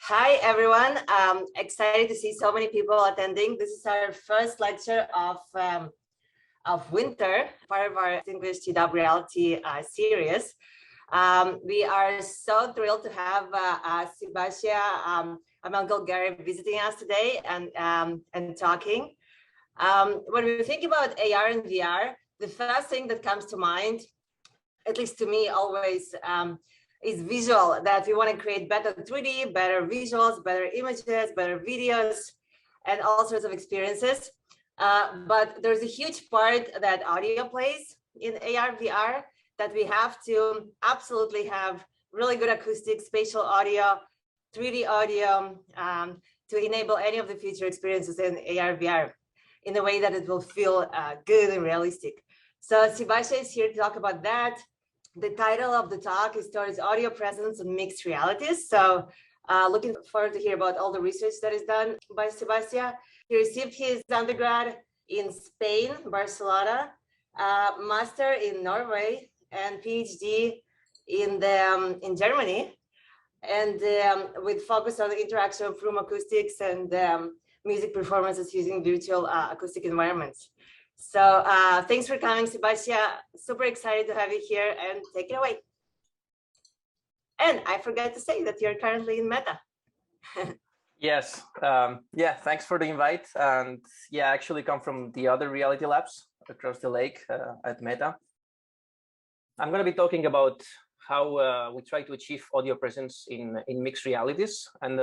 Hi, everyone. Excited to see so many people attending. This is our first lecture of winter, part of our Distinguished TW Reality series. We are so thrilled to have Sebastian Amangal Gary visiting us today and talking. When we think about AR and VR, the first thing that comes to mind, at least to me always, is visual, that we want to create better 3D, better visuals, better images, better videos, and all sorts of experiences. But there's a huge part that audio plays in AR, VR, that we have to absolutely have really good acoustics, spatial audio, 3D audio, to enable any of the future experiences in AR, VR in a way that it will feel good and realistic. So Sebastian is here to talk about that. The title of the talk is Towards Audio Presence and Mixed Realities. So looking forward to hear about all the research that is done by Sebastian. He received his undergrad in Spain, Barcelona, master in Norway, and PhD in Germany, and with focus on the interaction of room acoustics and music performances using virtual acoustic environments. So thanks for coming, Sebastian. Super excited to have you here, and take it away. And I forgot to say that you're currently in Meta. Yes. Yeah, thanks for the invite. And yeah, I actually come from the other reality labs across the lake at Meta. I'm going to be talking about how we try to achieve audio presence in mixed realities. And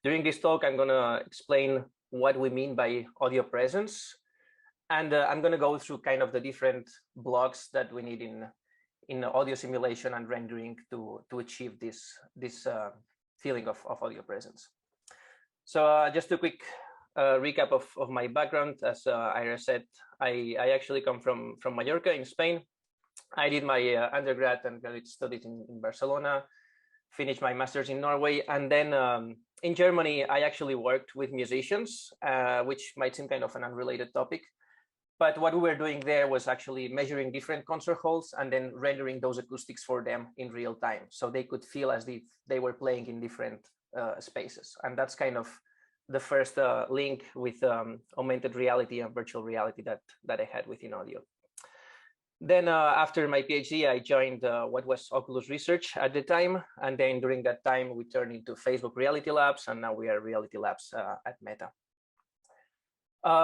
during this talk, I'm going to explain what we mean by audio presence. And I'm going to go through kind of the different blocks that we need in audio simulation and rendering to achieve this feeling of audio presence. So just a quick recap of my background. As Ira said, I actually come from Mallorca in Spain. I did my undergrad and graduate studies in Barcelona, finished my master's in Norway, and then in Germany, I actually worked with musicians, which might seem kind of an unrelated topic. But what we were doing there was actually measuring different concert halls and then rendering those acoustics for them in real time, so they could feel as if they were playing in different spaces. And that's kind of the first link with augmented reality and virtual reality that I had within audio. Then after my PhD, I joined what was Oculus Research at the time. And then during that time, we turned into Facebook Reality Labs, and now we are Reality Labs at Meta.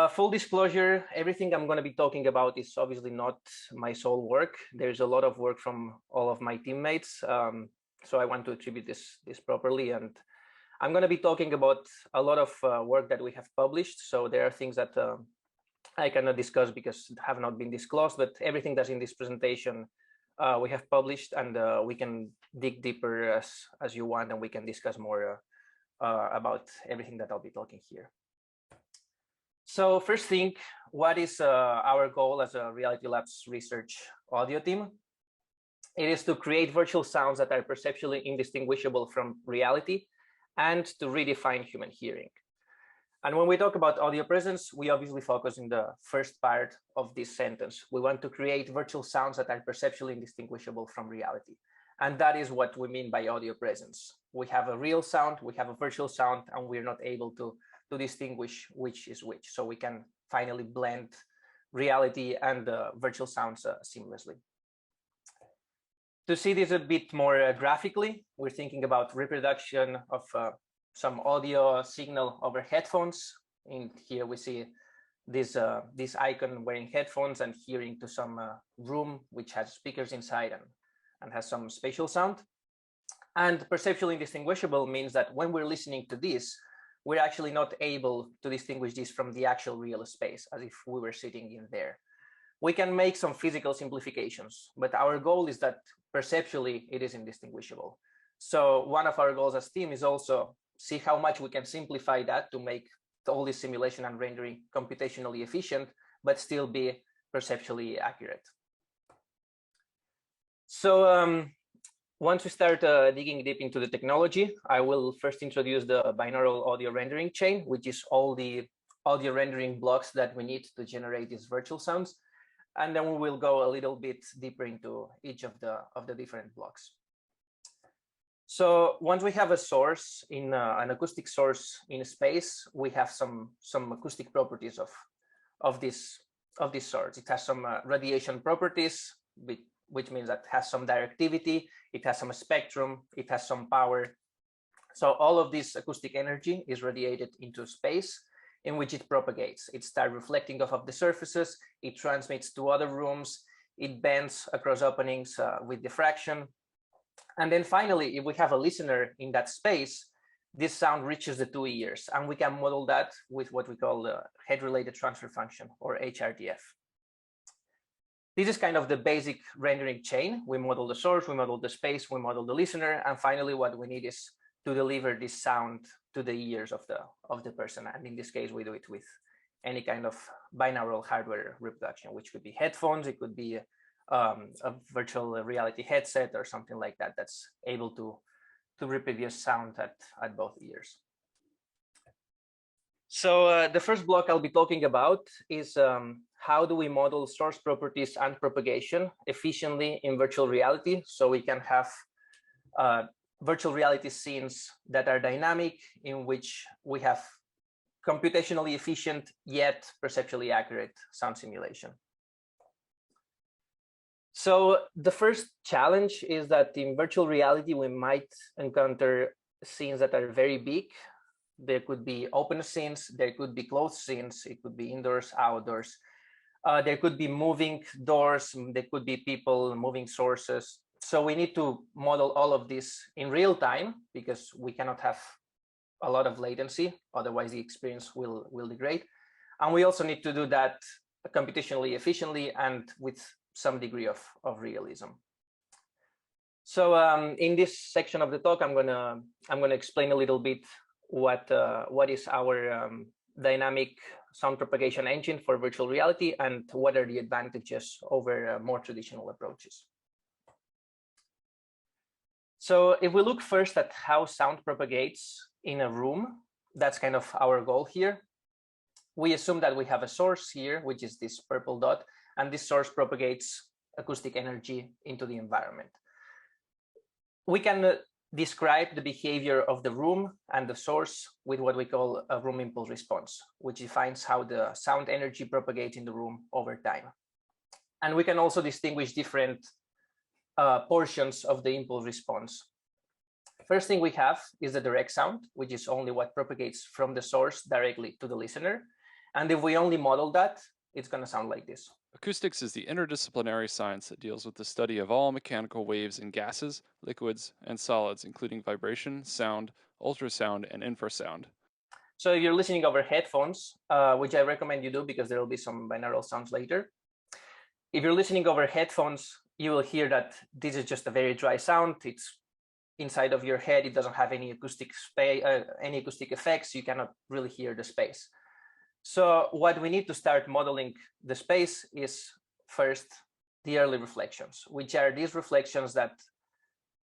Full disclosure, everything I'm going to be talking about is obviously not my sole work. There's a lot of work from all of my teammates. So I want to attribute this properly. And I'm going to be talking about a lot of work that we have published. So there are things that I cannot discuss because have not been disclosed, but everything that's in this presentation we have published, and we can dig deeper as you want, and we can discuss more about everything that I'll be talking here. So first thing, what is our goal as a Reality Labs research audio team? It is to create virtual sounds that are perceptually indistinguishable from reality and to redefine human hearing. And when we talk about audio presence, we obviously focus in the first part of this sentence. We want to create virtual sounds that are perceptually indistinguishable from reality. And that is what we mean by audio presence. We have a real sound, we have a virtual sound, and we're not able to distinguish which is which. So we can finally blend reality and virtual sounds seamlessly. To see this a bit more graphically, we're thinking about reproduction of some audio signal over headphones. In here we see this icon wearing headphones and hearing to some room which has speakers inside and has some spatial sound. And perceptually indistinguishable means that when we're listening to this, we're actually not able to distinguish this from the actual real space, as if we were sitting in there. We can make some physical simplifications, but our goal is that perceptually it is indistinguishable. So one of our goals as team is also see how much we can simplify that to make all this simulation and rendering computationally efficient, but still be perceptually accurate. So once we start digging deep into the technology, I will first introduce the binaural audio rendering chain, which is all the audio rendering blocks that we need to generate these virtual sounds. And then we will go a little bit deeper into each of the different blocks. So once we have a source in an acoustic source in space, we have some acoustic properties of this source. It has some radiation properties, which means that it has some directivity, it has some spectrum, it has some power. So all of this acoustic energy is radiated into space, in which it propagates. It starts reflecting off of the surfaces, it transmits to other rooms, it bends across openings with diffraction. And then finally, if we have a listener in that space, this sound reaches the two ears, and we can model that with what we call the head-related transfer function, or HRTF. This is kind of the basic rendering chain. We model the source, we model the space, we model the listener, and finally what we need is to deliver this sound to the ears of the person. And in this case, we do it with any kind of binaural hardware reproduction, which could be headphones, it could be a virtual reality headset or something like that that's able to reproduce sound at both ears. So the first block I'll be talking about is how do we model source properties and propagation efficiently in virtual reality, so we can have virtual reality scenes that are dynamic, in which we have computationally efficient yet perceptually accurate sound simulation. So the first challenge is that in virtual reality, we might encounter scenes that are very big. There could be open scenes, there could be closed scenes, it could be indoors, outdoors. There could be moving doors, there could be people, moving sources. So we need to model all of this in real time, because we cannot have a lot of latency, otherwise the experience will degrade. And we also need to do that computationally efficiently and with some degree of realism. So in this section of the talk, I'm gonna explain a little bit what is our dynamic sound propagation engine for virtual reality, and what are the advantages over more traditional approaches. So if we look first at how sound propagates in a room, that's kind of our goal here. We assume that we have a source here, which is this purple dot, and this source propagates acoustic energy into the environment. We can describe the behavior of the room and the source with what we call a room impulse response, which defines how the sound energy propagates in the room over time. And we can also distinguish different portions of the impulse response. First thing we have is the direct sound, which is only what propagates from the source directly to the listener. And if we only model that, it's going to sound like this. Acoustics is the interdisciplinary science that deals with the study of all mechanical waves in gases, liquids, and solids, including vibration, sound, ultrasound, and infrasound. So if you're listening over headphones, which I recommend you do because there will be some binaural sounds later. If you're listening over headphones, you will hear that this is just a very dry sound. It's inside of your head. It doesn't have any acoustic effects. You cannot really hear the space. So what we need to start modeling the space is first the early reflections, which are these reflections that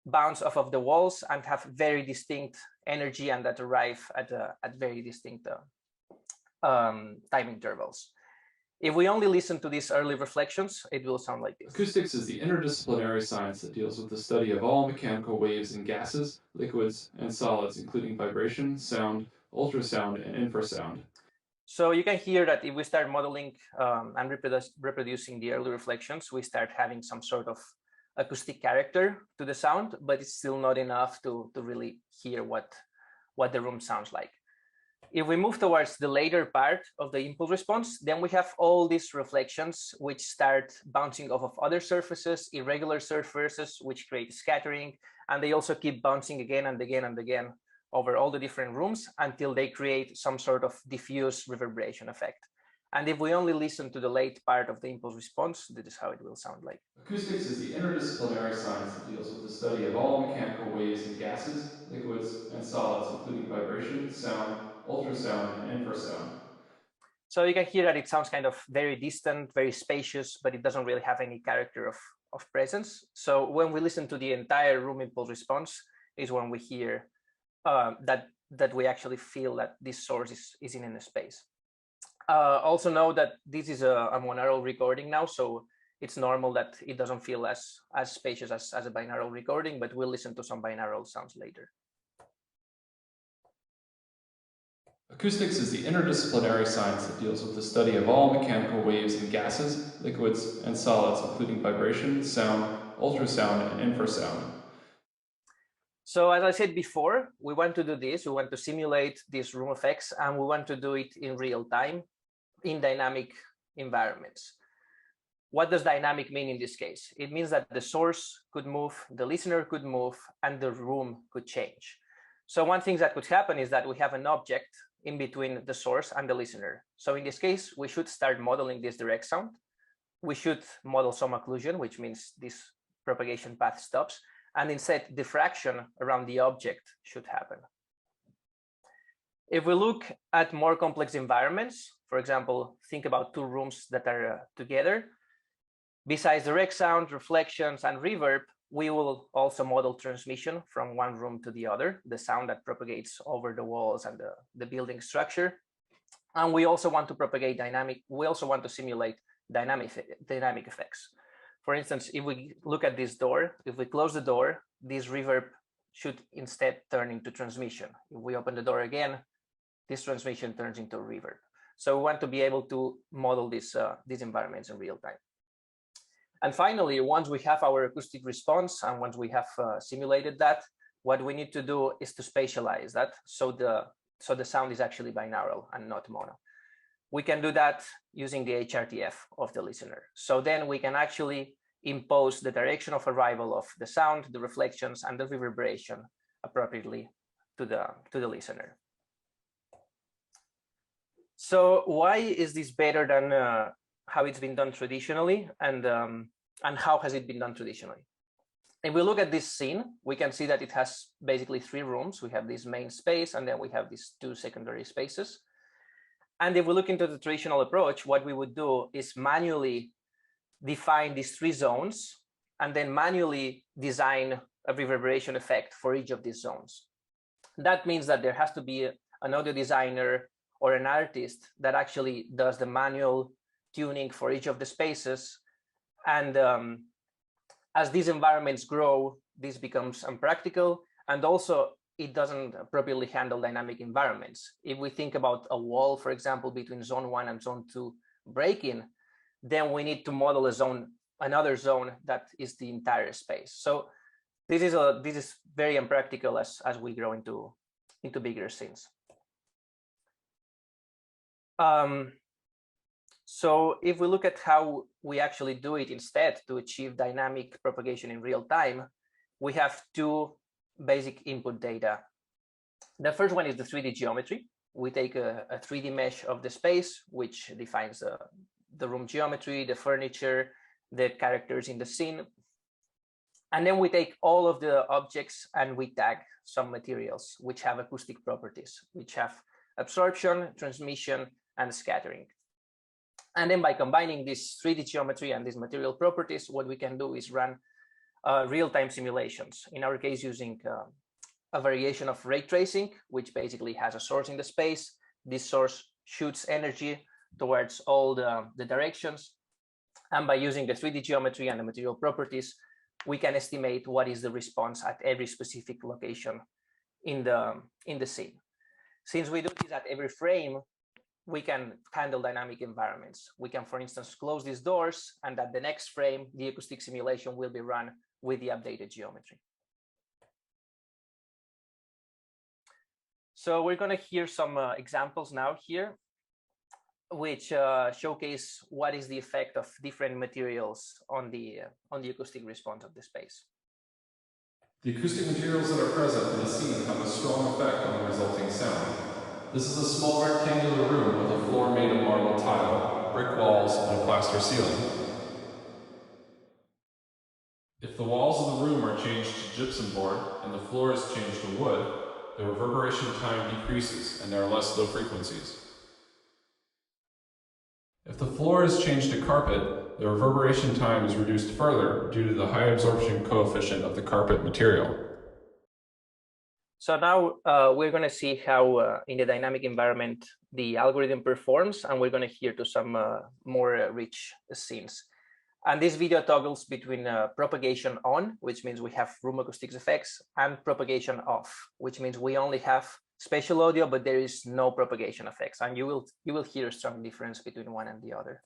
bounce off of the walls and have very distinct energy, and that arrive at very distinct time intervals. If we only listen to these early reflections, it will sound like this. Acoustics is the interdisciplinary science that deals with the study of all mechanical waves in gases, liquids, and solids, including vibration, sound, ultrasound, and infrasound. So you can hear that if we start modeling and reproducing the early reflections, we start having some sort of acoustic character to the sound, but it's still not enough to really hear what the room sounds like. If we move towards the later part of the impulse response, then we have all these reflections which start bouncing off of other surfaces, irregular surfaces, which create scattering, and they also keep bouncing again and again and again over all the different rooms until they create some sort of diffuse reverberation effect. And if we only listen to the late part of the impulse response, this is how it will sound like. Acoustics is the interdisciplinary science that deals with the study of all mechanical waves in gases, liquids, and solids, including vibration, sound, ultrasound, and infrasound. So you can hear that it sounds kind of very distant, very spacious, but it doesn't really have any character of presence. So when we listen to the entire room impulse response is when we hear that we actually feel that this source is in a space. Also know that this is a monaural recording now, so it's normal that it doesn't feel as spacious as a binaural recording, but we'll listen to some binaural sounds later. Acoustics is the interdisciplinary science that deals with the study of all mechanical waves in gases, liquids, and solids, including vibration, sound, ultrasound, and infrasound. So as I said before, we want to do this. We want to simulate these room effects, and we want to do it in real time in dynamic environments. What does dynamic mean in this case? It means that the source could move, the listener could move, and the room could change. So one thing that could happen is that we have an object in between the source and the listener. So in this case, we should start modeling this direct sound. We should model some occlusion, which means this propagation path stops, and instead diffraction around the object should happen. If we look at more complex environments, for example, think about two rooms that are together, besides direct sound, reflections, and reverb, we will also model transmission from one room to the other, the sound that propagates over the walls and the building structure. And we also want to propagate we also want to simulate dynamic effects. For instance, if we look at this door, if we close the door, this reverb should instead turn into transmission. If we open the door again, this transmission turns into reverb. So we want to be able to model these environments in real time. And finally, once we have our acoustic response and once we have simulated that, what we need to do is to spatialize that so the sound is actually binaural and not mono. We can do that using the HRTF of the listener. So then we can actually impose the direction of arrival of the sound, the reflections, and the reverberation appropriately to the listener. So why is this better than how it's been done traditionally, and how has it been done traditionally? If we look at this scene, we can see that it has basically three rooms. We have this main space, and then we have these two secondary spaces. And if we look into the traditional approach, what we would do is manually define these three zones and then manually design a reverberation effect for each of these zones. That means that there has to be an audio designer or an artist that actually does the manual tuning for each of the spaces. And as these environments grow, this becomes unpractical. And also, it doesn't appropriately handle dynamic environments. If we think about a wall, for example, between zone 1 and zone 2 break-in, then we need to model another zone that is the entire space. So this is very impractical as we grow into bigger scenes. So if we look at how we actually do it instead to achieve dynamic propagation in real time, we have two basic input data. The first one is the 3D geometry. We take a 3D mesh of the space, which defines the room geometry, the furniture, the characters in the scene. And then we take all of the objects and we tag some materials which have acoustic properties, which have absorption, transmission, and scattering. And then by combining this 3D geometry and these material properties, what we can do is run real-time simulations. In our case, using a variation of ray tracing, which basically has a source in the space. This source shoots energy towards all the directions. And by using the 3D geometry and the material properties, we can estimate what is the response at every specific location in the scene. Since we do this at every frame, we can handle dynamic environments. We can, for instance, close these doors, and at the next frame, the acoustic simulation will be run with the updated geometry. So we're going to hear some examples now here, which showcase what is the effect of different materials on the acoustic response of the space. The acoustic materials that are present in a scene have a strong effect on the resulting sound. This is a small rectangular room with a floor made of marble tile, brick walls, and a plaster ceiling. If the walls of the room are changed to gypsum board and the floor is changed to wood, the reverberation time decreases and there are less low frequencies. If the floor is changed to carpet, the reverberation time is reduced further due to the high absorption coefficient of the carpet material. So now we're going to see how in the dynamic environment the algorithm performs, and we're going to hear to some more rich scenes. And this video toggles between propagation on, which means we have room acoustics effects, and propagation off, which means we only have spatial audio, but there is no propagation effects. And you will hear a strong difference between one and the other.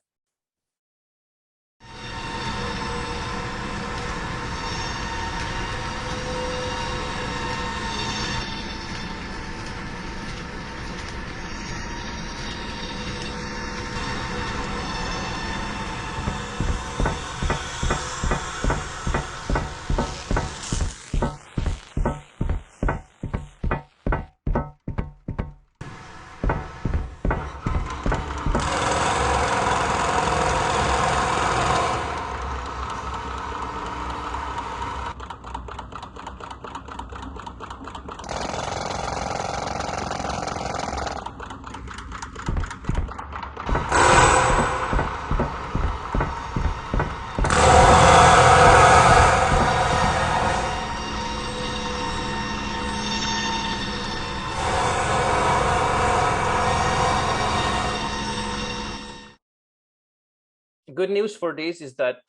Good news for this is that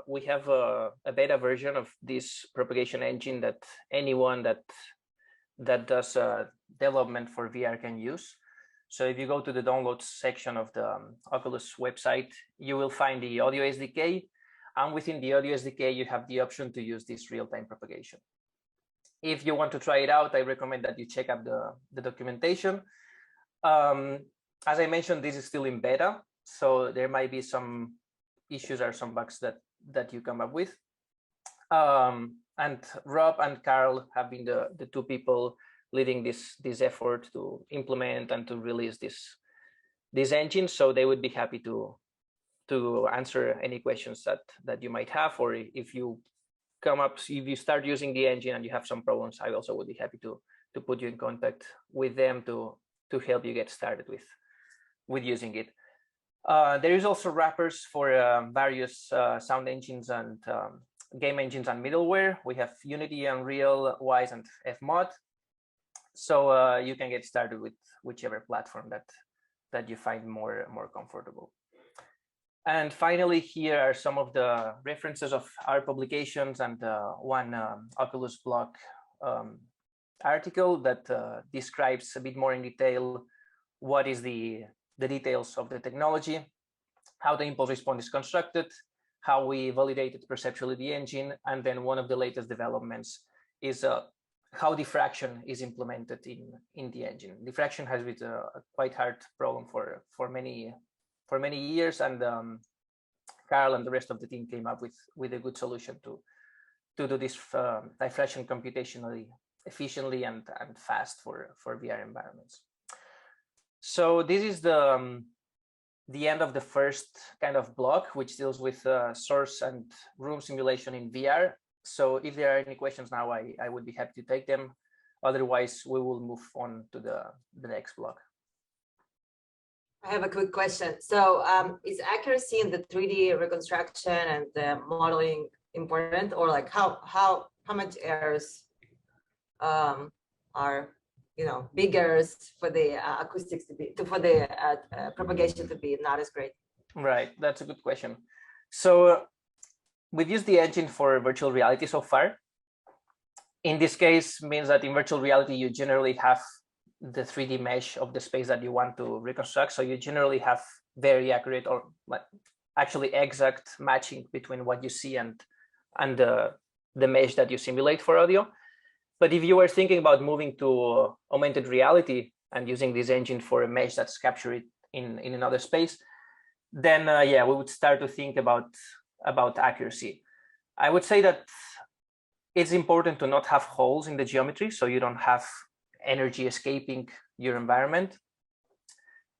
we have a beta version of this propagation engine that anyone that does development for VR can use. So if you go to the downloads section of the Oculus website, you will find the audio SDK, and within the audio SDK, you have the option to use this real-time propagation. If you want to try it out, I recommend that you check out the documentation. As I mentioned, this is still in beta, so there might be some issues or some bugs that you come up with. And Rob and Carl have been the two people leading this effort to implement and to release this engine. So they would be happy to answer any questions that you might have, or if you start using the engine and you have some problems, I also would be happy to put you in contact with them to help you get started with using it. There is also wrappers for various sound engines and game engines and middleware. We have Unity, Unreal, Wwise, and Fmod. So you can get started with whichever platform that you find more comfortable. And finally, here are some of the references of our publications and one Oculus blog article that describes a bit more in detail what is the details of the technology, how the impulse response is constructed, how we validated perceptually the engine, and then one of the latest developments is how diffraction is implemented in the engine. Diffraction has been a quite hard problem for many years, and Carl and the rest of the team came up with a good solution to do this diffraction computationally efficiently and fast for VR environments. So this is the end of the first kind of block, which deals with source and room simulation in VR. So if there are any questions now, I would be happy to take them. Otherwise, we will move on to the next block. I have a quick question. So is accuracy in the 3D reconstruction and the modeling important, or like how much errors are big errors for the acoustics to be for the propagation to be not as great? Right, that's a good question. So we've used the engine for virtual reality so far. In this case, means that in virtual reality you generally have the 3D mesh of the space that you want to reconstruct. So you generally have very accurate, or actually exact matching between what you see and the mesh that you simulate for audio. But if you were thinking about moving to augmented reality and using this engine for a mesh that's captured in another space, then yeah, we would start to think about accuracy. I would say that it's important to not have holes in the geometry, so you don't have energy escaping your environment.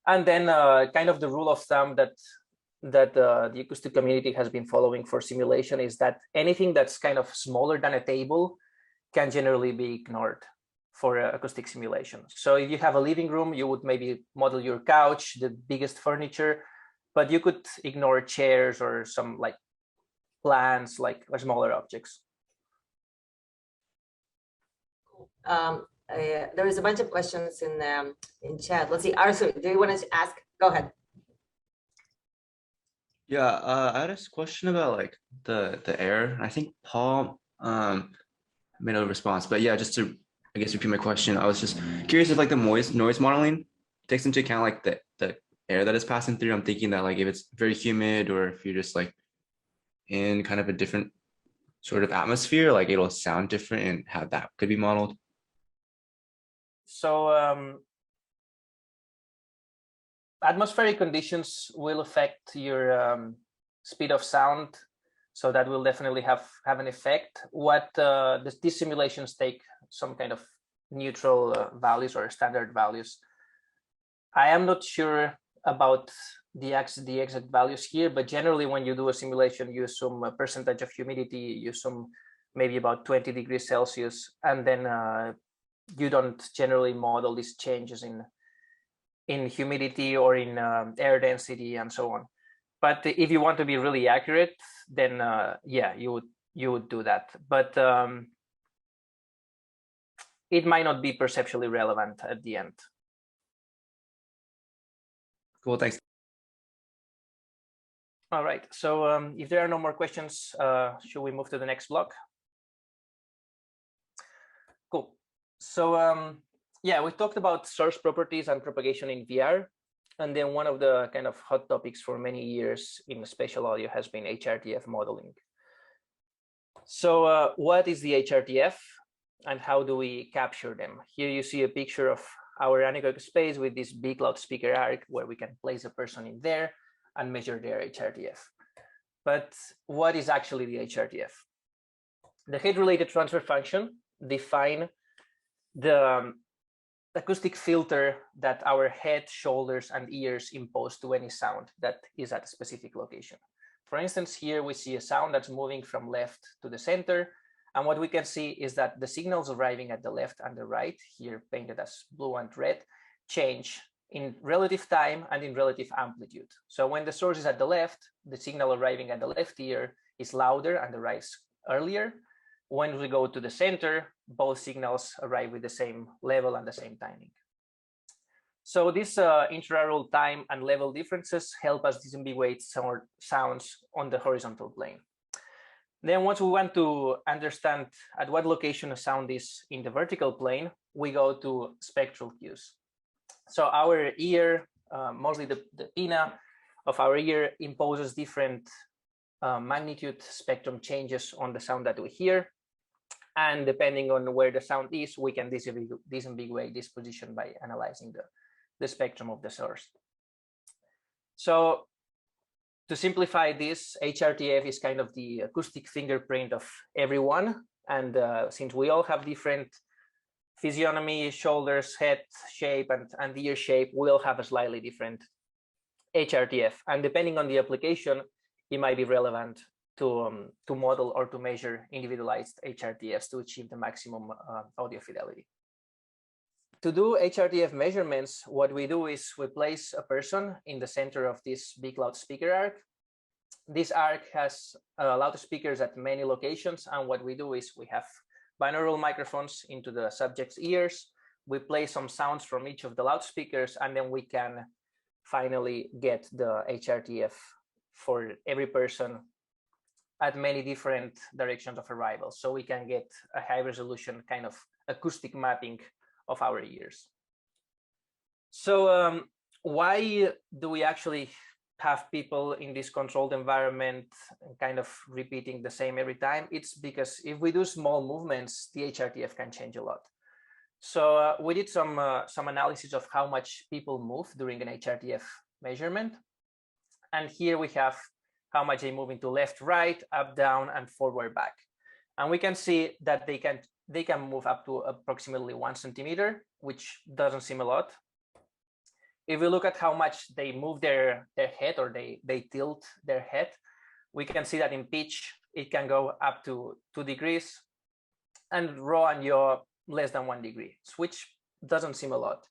And then kind of the rule of thumb that the acoustic community has been following for simulation is that anything that's kind of smaller than a table can generally be ignored for acoustic simulation. So if you have a living room, you would maybe model your couch, the biggest furniture, but you could ignore chairs or some like plants, like smaller objects. There is a bunch of questions in chat. Let's see, Arzu, do you want to ask? Go ahead. Yeah, I had this question about like the air. I think Paul made a response, but yeah, just to I guess repeat my question, I was just curious if like the noise modeling takes into account like the air that is passing through. I'm thinking that like if it's very humid or if you're just like in kind of a different sort of atmosphere, like it'll sound different and how that could be modeled. So atmospheric conditions will affect your speed of sound, so that will definitely have an effect. What these simulations take some kind of neutral values or standard values. I am not sure about the exact values here, but generally when you do a simulation, you assume a percentage of humidity, you assume maybe about 20 degrees Celsius, and then you don't generally model these changes in humidity or in air density and so on. But if you want to be really accurate, then yeah, you would do that. But it might not be perceptually relevant at the end. Cool, thanks. All right, so if there are no more questions, should we move to the next block? Cool. So yeah, we talked about source properties and propagation in VR. And then one of the kind of hot topics for many years in spatial audio has been HRTF modeling. So what is the HRTF and how do we capture them? Here you see a picture of our anechoic space with this big loudspeaker arc where we can place a person in there and measure their HRTF. But what is actually the HRTF? The head-related transfer function defines the acoustic filter that our head, shoulders, and ears impose to any sound that is at a specific location. For instance, here we see a sound that's moving from left to the center. And what we can see is that the signals arriving at the left and the right, here painted as blue and red, change in relative time and in relative amplitude. So when the source is at the left, the signal arriving at the left ear is louder and arrives earlier. When we go to the center, both signals arrive with the same level and the same timing. So these intraaural time and level differences help us disambiguate sounds on the horizontal plane. Then once we want to understand at what location a sound is in the vertical plane, we go to spectral cues. So our ear, mostly the pinna of our ear, imposes different magnitude spectrum changes on the sound that we hear. And depending on where the sound is, we can disambiguate this position by analyzing the spectrum of the source. So to simplify this, HRTF is kind of the acoustic fingerprint of everyone. And since we all have different physiognomy, shoulders, head shape, and ear shape, we all have a slightly different HRTF. And depending on the application, it might be relevant to model or to measure individualized HRTFs to achieve the maximum audio fidelity. To do HRTF measurements, what we do is we place a person in the center of this big loudspeaker arc. This arc has loudspeakers at many locations, and what we do is we have binaural microphones into the subject's ears. We play some sounds from each of the loudspeakers, and then we can finally get the HRTF for every person at many different directions of arrival. So we can get a high resolution kind of acoustic mapping of our ears. So why do we actually have people in this controlled environment kind of repeating the same every time? It's because if we do small movements, the HRTF can change a lot. So we did some analysis of how much people move during an HRTF measurement. And here we have how much they move into left, right, up, down, and forward, back. And we can see that they can move up to approximately 1 centimeter, which doesn't seem a lot. If we look at how much they move their head or they tilt their head, we can see that in pitch, it can go up to 2 degrees, and raw and yaw less than 1 degree, which doesn't seem a lot.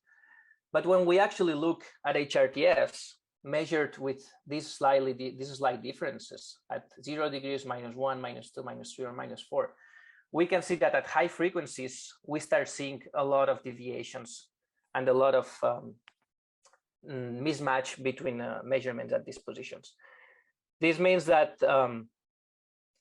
But when we actually look at HRTFs measured with these slight differences at 0 degrees, -1, -2, -3, or -4, we can see that at high frequencies, we start seeing a lot of deviations and a lot of mismatch between measurements at these positions. This means that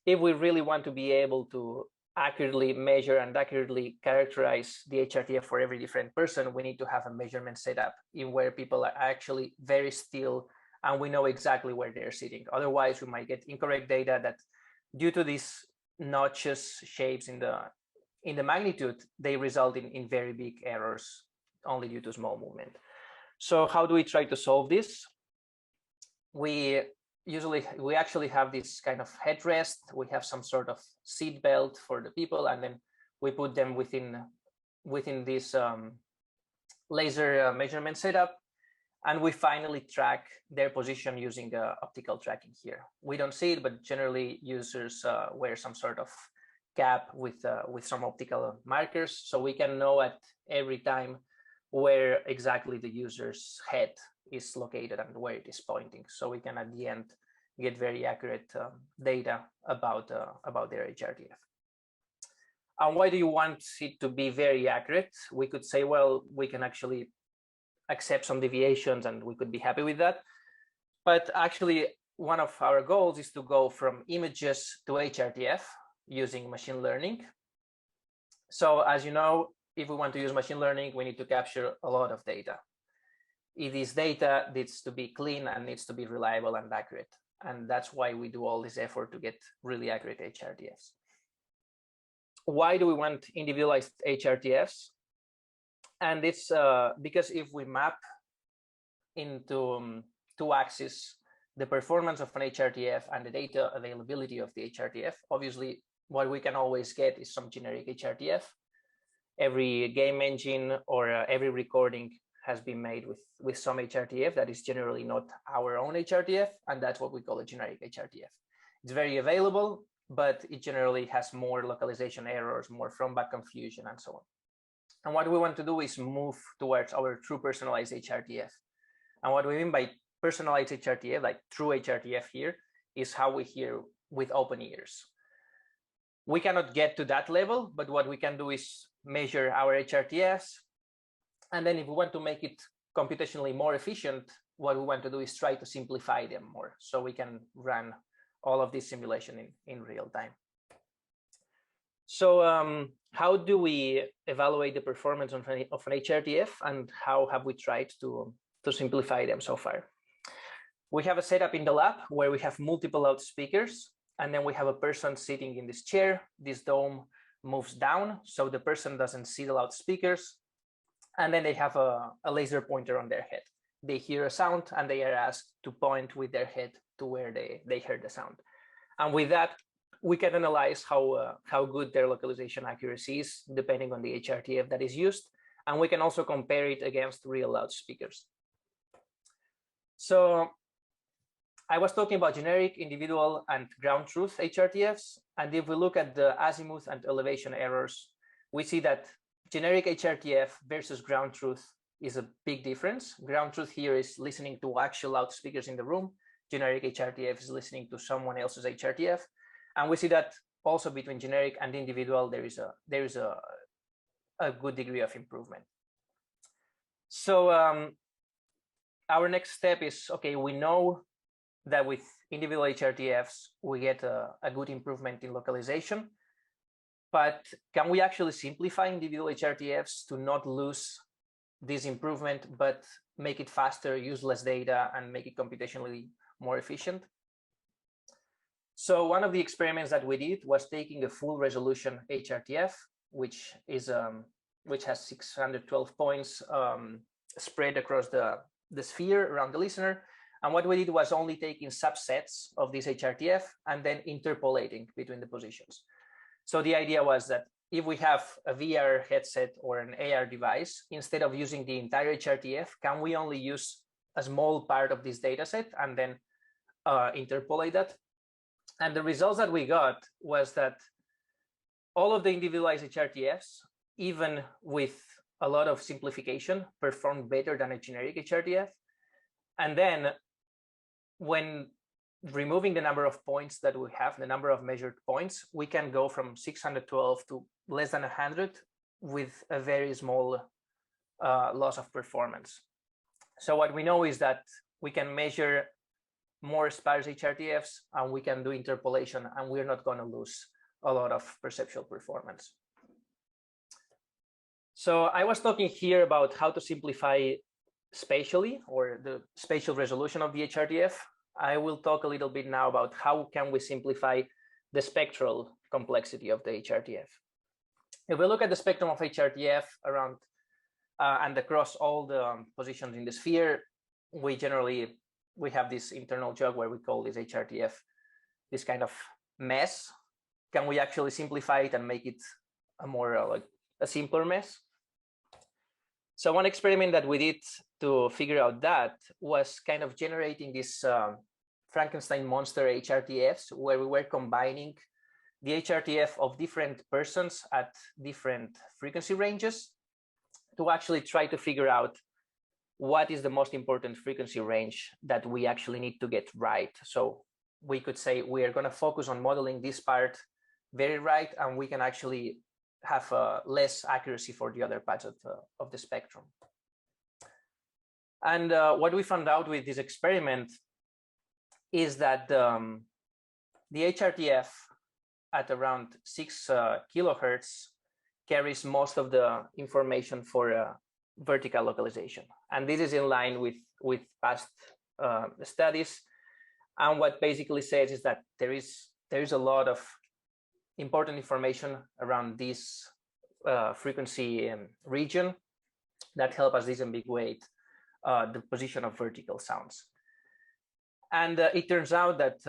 if we really want to be able to accurately measure and accurately characterize the HRTF for every different person, we need to have a measurement setup in where people are actually very still and we know exactly where they're sitting. Otherwise, we might get incorrect data that due to these notches, shapes in the magnitude, they result in very big errors only due to small movement. So how do we try to solve this? We actually have this kind of headrest. We have some sort of seat belt for the people, and then we put them within this laser measurement setup, and we finally track their position using optical tracking here. We don't see it, but generally users wear some sort of cap with some optical markers, so we can know at every time where exactly the user's head is located and where it is pointing, so we can at the end get very accurate data about their HRTF. And why do you want it to be very accurate? We could say, well, we can actually accept some deviations and we could be happy with that. But actually, one of our goals is to go from images to HRTF using machine learning. So as you know, if we want to use machine learning, we need to capture a lot of data. This data needs to be clean and needs to be reliable and accurate. And that's why we do all this effort to get really accurate HRTFs. Why do we want individualized HRTFs? And it's because if we map into two axes the performance of an HRTF and the data availability of the HRTF, obviously what we can always get is some generic HRTF. Every game engine or every recording has been made with some HRTF that is generally not our own HRTF, and that's what we call a generic HRTF. It's very available, but it generally has more localization errors, more from-back confusion, and so on. And what we want to do is move towards our true personalized HRTF. And what we mean by personalized HRTF, like true HRTF here, is how we hear with open ears. We cannot get to that level, but what we can do is measure our HRTFs. And then if we want to make it computationally more efficient, what we want to do is try to simplify them more so we can run all of this simulation in real time. So how do we evaluate the performance of an HRTF, and how have we tried to simplify them so far? We have a setup in the lab where we have multiple loudspeakers, and then we have a person sitting in this chair. This dome moves down so the person doesn't see the loudspeakers, and then they have a laser pointer on their head. They hear a sound and they are asked to point with their head to where they heard the sound. And with that, we can analyze how good their localization accuracy is depending on the HRTF that is used. And we can also compare it against real loudspeakers. So I was talking about generic, individual, and ground truth HRTFs. And if we look at the azimuth and elevation errors, we see that generic HRTF versus ground truth is a big difference. Ground truth here is listening to actual loudspeakers in the room. Generic HRTF is listening to someone else's HRTF. And we see that also between generic and individual, there is a good degree of improvement. So our next step is, okay, we know that with individual HRTFs, we get a good improvement in localization. But can we actually simplify individual HRTFs to not lose this improvement, but make it faster, use less data, and make it computationally more efficient? So one of the experiments that we did was taking a full resolution HRTF, which has 612 points spread across the sphere around the listener. And what we did was only taking subsets of this HRTF and then interpolating between the positions. So the idea was that if we have a VR headset or an AR device, instead of using the entire HRTF, can we only use a small part of this data set and then interpolate that? And the results that we got was that all of the individualized HRTFs, even with a lot of simplification, performed better than a generic HRTF. And then when removing the number of points that we have, the number of measured points, we can go from 612 to less than 100 with a very small loss of performance. So what we know is that we can measure more sparse HRTFs, and we can do interpolation, and we're not going to lose a lot of perceptual performance. So I was talking here about how to simplify spatially, or the spatial resolution of the HRTF. I will talk a little bit now about how can we simplify the spectral complexity of the HRTF. If we look at the spectrum of HRTF around and across all the positions in the sphere, we have this internal joke where we call this HRTF this kind of mess. Can we actually simplify it and make it a more like a simpler mess? So one experiment that we did to figure out that was kind of generating this Frankenstein monster HRTFs, where we were combining the HRTF of different persons at different frequency ranges to actually try to figure out what is the most important frequency range that we actually need to get right. So we could say we are going to focus on modeling this part very right, and we can actually have less accuracy for the other parts of the spectrum. And what we found out with this experiment is that the HRTF at around 6 kilohertz carries most of the information for vertical localization. And this is in line with past studies. And what basically says is that there is a lot of important information around this frequency region that help us disambiguate the position of vertical sounds. And it turns out that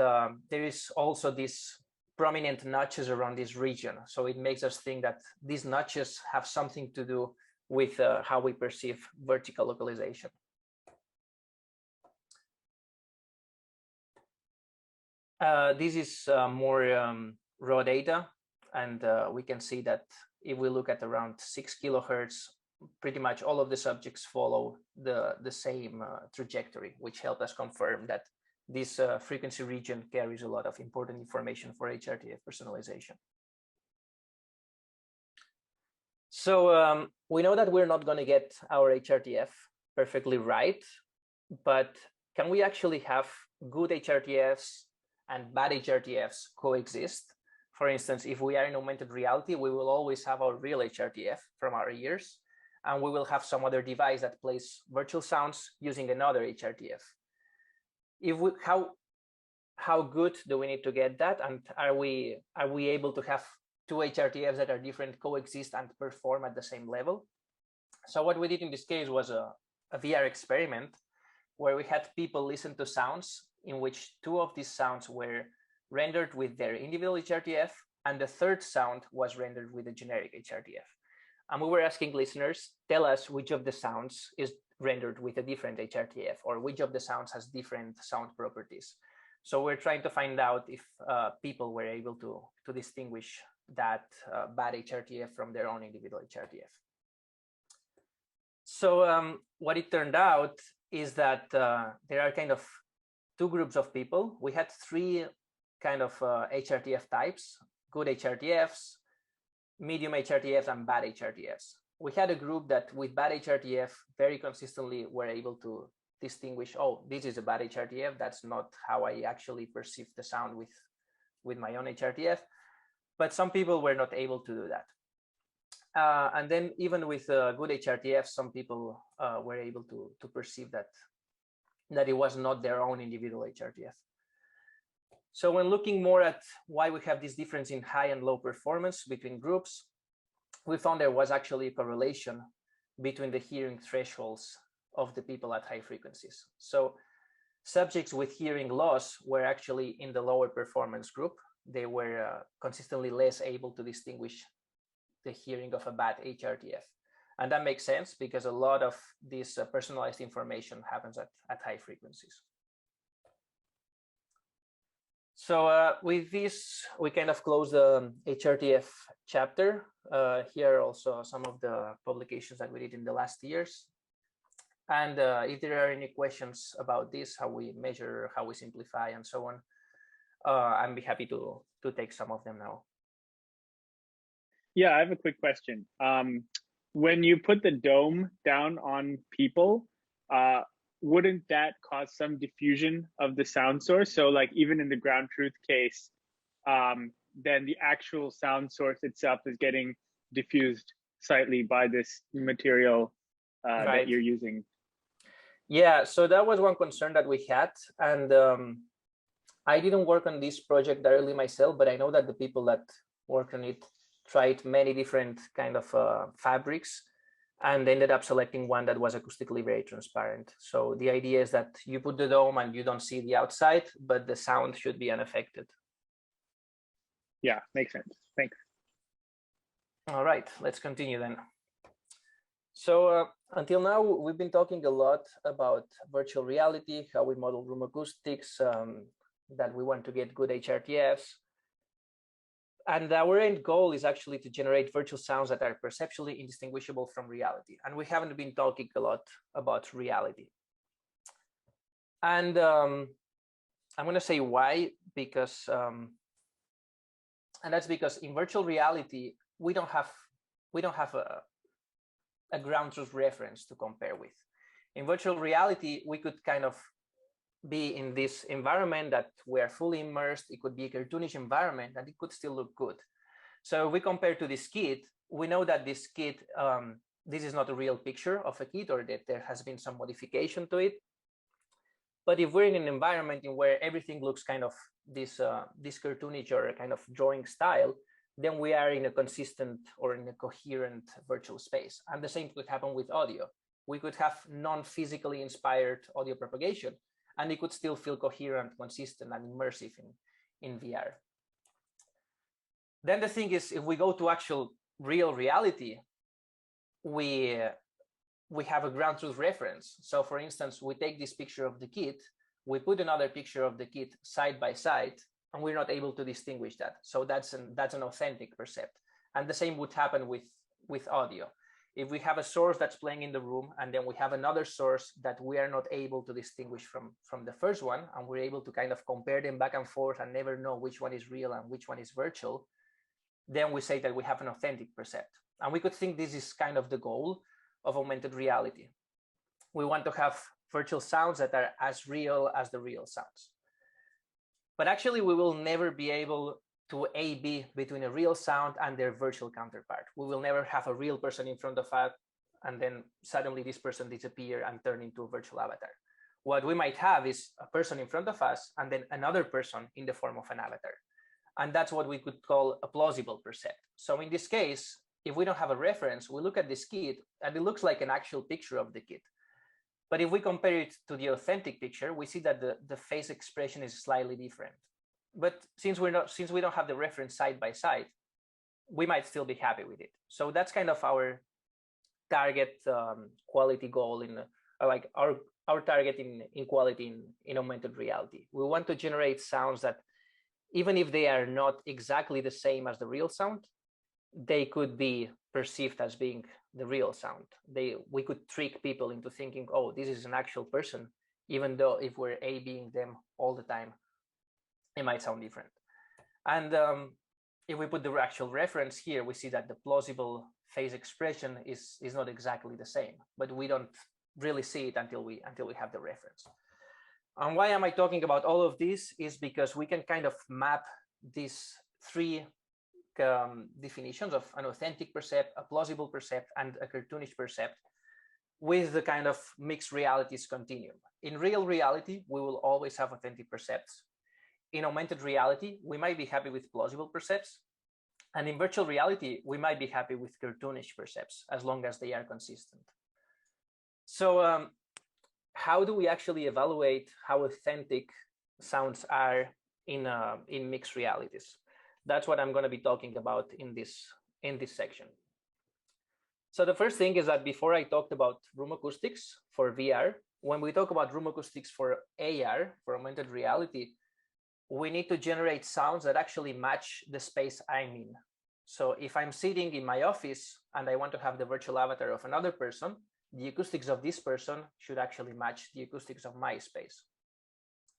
there is also this prominent notches around this region. So it makes us think that these notches have something to do with how we perceive vertical localization. This is more raw data, and we can see that if we look at around 6 kilohertz, pretty much all of the subjects follow the same trajectory, which helped us confirm that this frequency region carries a lot of important information for HRTF personalization. So we know that we're not going to get our HRTF perfectly right, but can we actually have good HRTFs and bad HRTFs coexist? For instance, if we are in augmented reality, we will always have our real HRTF from our ears, and we will have some other device that plays virtual sounds using another HRTF. How good do we need to get that, and are we able to have two HRTFs that are different coexist and perform at the same level? So what we did in this case was a VR experiment where we had people listen to sounds in which two of these sounds were rendered with their individual HRTF, and the third sound was rendered with a generic HRTF. And we were asking listeners, tell us which of the sounds is rendered with a different HRTF, or which of the sounds has different sound properties. So we're trying to find out if people were able to distinguish that bad HRTF from their own individual HRTF. So what it turned out is that there are kind of two groups of people. We had three kind of HRTF types: good HRTFs, medium HRTFs, and bad HRTFs. We had a group that with bad HRTF very consistently were able to distinguish, oh, this is a bad HRTF. That's not how I actually perceive the sound with my own HRTF. But some people were not able to do that. And then even with good HRTF, some people were able to perceive that it was not their own individual HRTF. So when looking more at why we have this difference in high and low performance between groups, we found there was actually a correlation between the hearing thresholds of the people at high frequencies. So subjects with hearing loss were actually in the lower performance group. They were consistently less able to distinguish the hearing of a bad HRTF. And that makes sense because a lot of this personalized information happens at high frequencies. So with this, we kind of close the HRTF chapter. Here are also some of the publications that we did in the last years. And if there are any questions about this, how we measure, how we simplify, and so on, I'd be happy to take some of them now. Yeah, I have a quick question. When you put the dome down on people, wouldn't that cause some diffusion of the sound source? So like even in the ground truth case, then the actual sound source itself is getting diffused slightly by this material Right. that you're using. Yeah, so that was one concern that we had. And I didn't work on this project directly myself, but I know that the people that worked on it tried many different kind of fabrics and ended up selecting one that was acoustically very transparent. So the idea is that you put the dome and you don't see the outside, but the sound should be unaffected. Yeah, makes sense. Thanks. All right, let's continue then. So until now, we've been talking a lot about virtual reality, how we model room acoustics, that we want to get good HRTFs. And our end goal is actually to generate virtual sounds that are perceptually indistinguishable from reality. And we haven't been talking a lot about reality. And I'm going to say why, because, and that's because in virtual reality, we don't have a ground truth reference to compare with. In virtual reality, we could kind of be in this environment that we're fully immersed. It could be a cartoonish environment and it could still look good. So if we compare to this kit, we know that this kit, this is not a real picture of a kit, or that there has been some modification to it. But if we're in an environment in where everything looks kind of this cartoonish or kind of drawing style, then we are in a consistent or in a coherent virtual space. And the same could happen with audio. We could have non-physically inspired audio propagation, and it could still feel coherent, consistent, and immersive in VR. Then the thing is, if we go to actual real reality, we have a ground truth reference. So for instance, we take this picture of the kit, we put another picture of the kit side by side, and we're not able to distinguish that. So that's an authentic percept. And the same would happen with audio. If we have a source that's playing in the room, and then we have another source that we are not able to distinguish from the first one, and we're able to kind of compare them back and forth and never know which one is real and which one is virtual, then we say that we have an authentic percept. And we could think this is kind of the goal of augmented reality. We want to have virtual sounds that are as real as the real sounds. But actually, we will never be able to A/B between a real sound and their virtual counterpart. We will never have a real person in front of us, and then suddenly this person disappear and turn into a virtual avatar. What we might have is a person in front of us and then another person in the form of an avatar. And that's what we could call a plausible percept. So in this case, if we don't have a reference, we look at this kit and it looks like an actual picture of the kit. But if we compare it to the authentic picture, we see that the face expression is slightly different. But since we don't have the reference side by side, we might still be happy with it. So that's kind of our target quality goal like our target in quality in augmented reality. We want to generate sounds that, even if they are not exactly the same as the real sound, they could be perceived as being the real sound. We could trick people into thinking, oh, this is an actual person, even though if we're A/Bing them all the time, it might sound different. And if we put the actual reference here, we see that the plausible face expression is not exactly the same, but we don't really see it until we have the reference. And why am I talking about all of this is because we can kind of map these three definitions of an authentic percept, a plausible percept, and a cartoonish percept with the kind of mixed realities continuum. In real reality, we will always have authentic percepts. In augmented reality, we might be happy with plausible percepts. And in virtual reality, we might be happy with cartoonish percepts as long as they are consistent. So how do we actually evaluate how authentic sounds are in mixed realities? That's what I'm going to be talking about in this section. So the first thing is that before I talked about room acoustics for VR, when we talk about room acoustics for AR, for augmented reality, we need to generate sounds that actually match the space I'm in. So if I'm sitting in my office and I want to have the virtual avatar of another person, the acoustics of this person should actually match the acoustics of my space.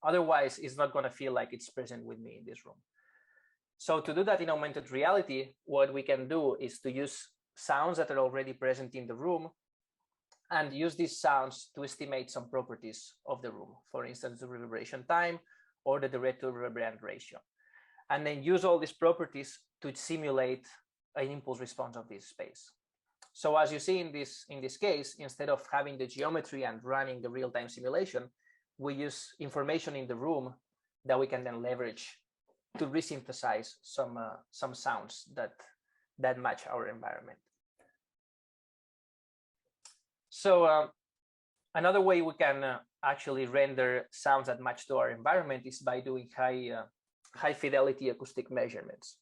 Otherwise, it's not going to feel like it's present with me in this room. So to do that in augmented reality, what we can do is to use sounds that are already present in the room and use these sounds to estimate some properties of the room, for instance, the reverberation time or the direct to reverberant ratio, and then use all these properties to simulate an impulse response of this space. So as you see in this case, instead of having the geometry and running the real-time simulation, we use information in the room that we can then leverage to resynthesize some sounds that match our environment. So another way we can actually render sounds that match to our environment is by doing high fidelity acoustic measurements.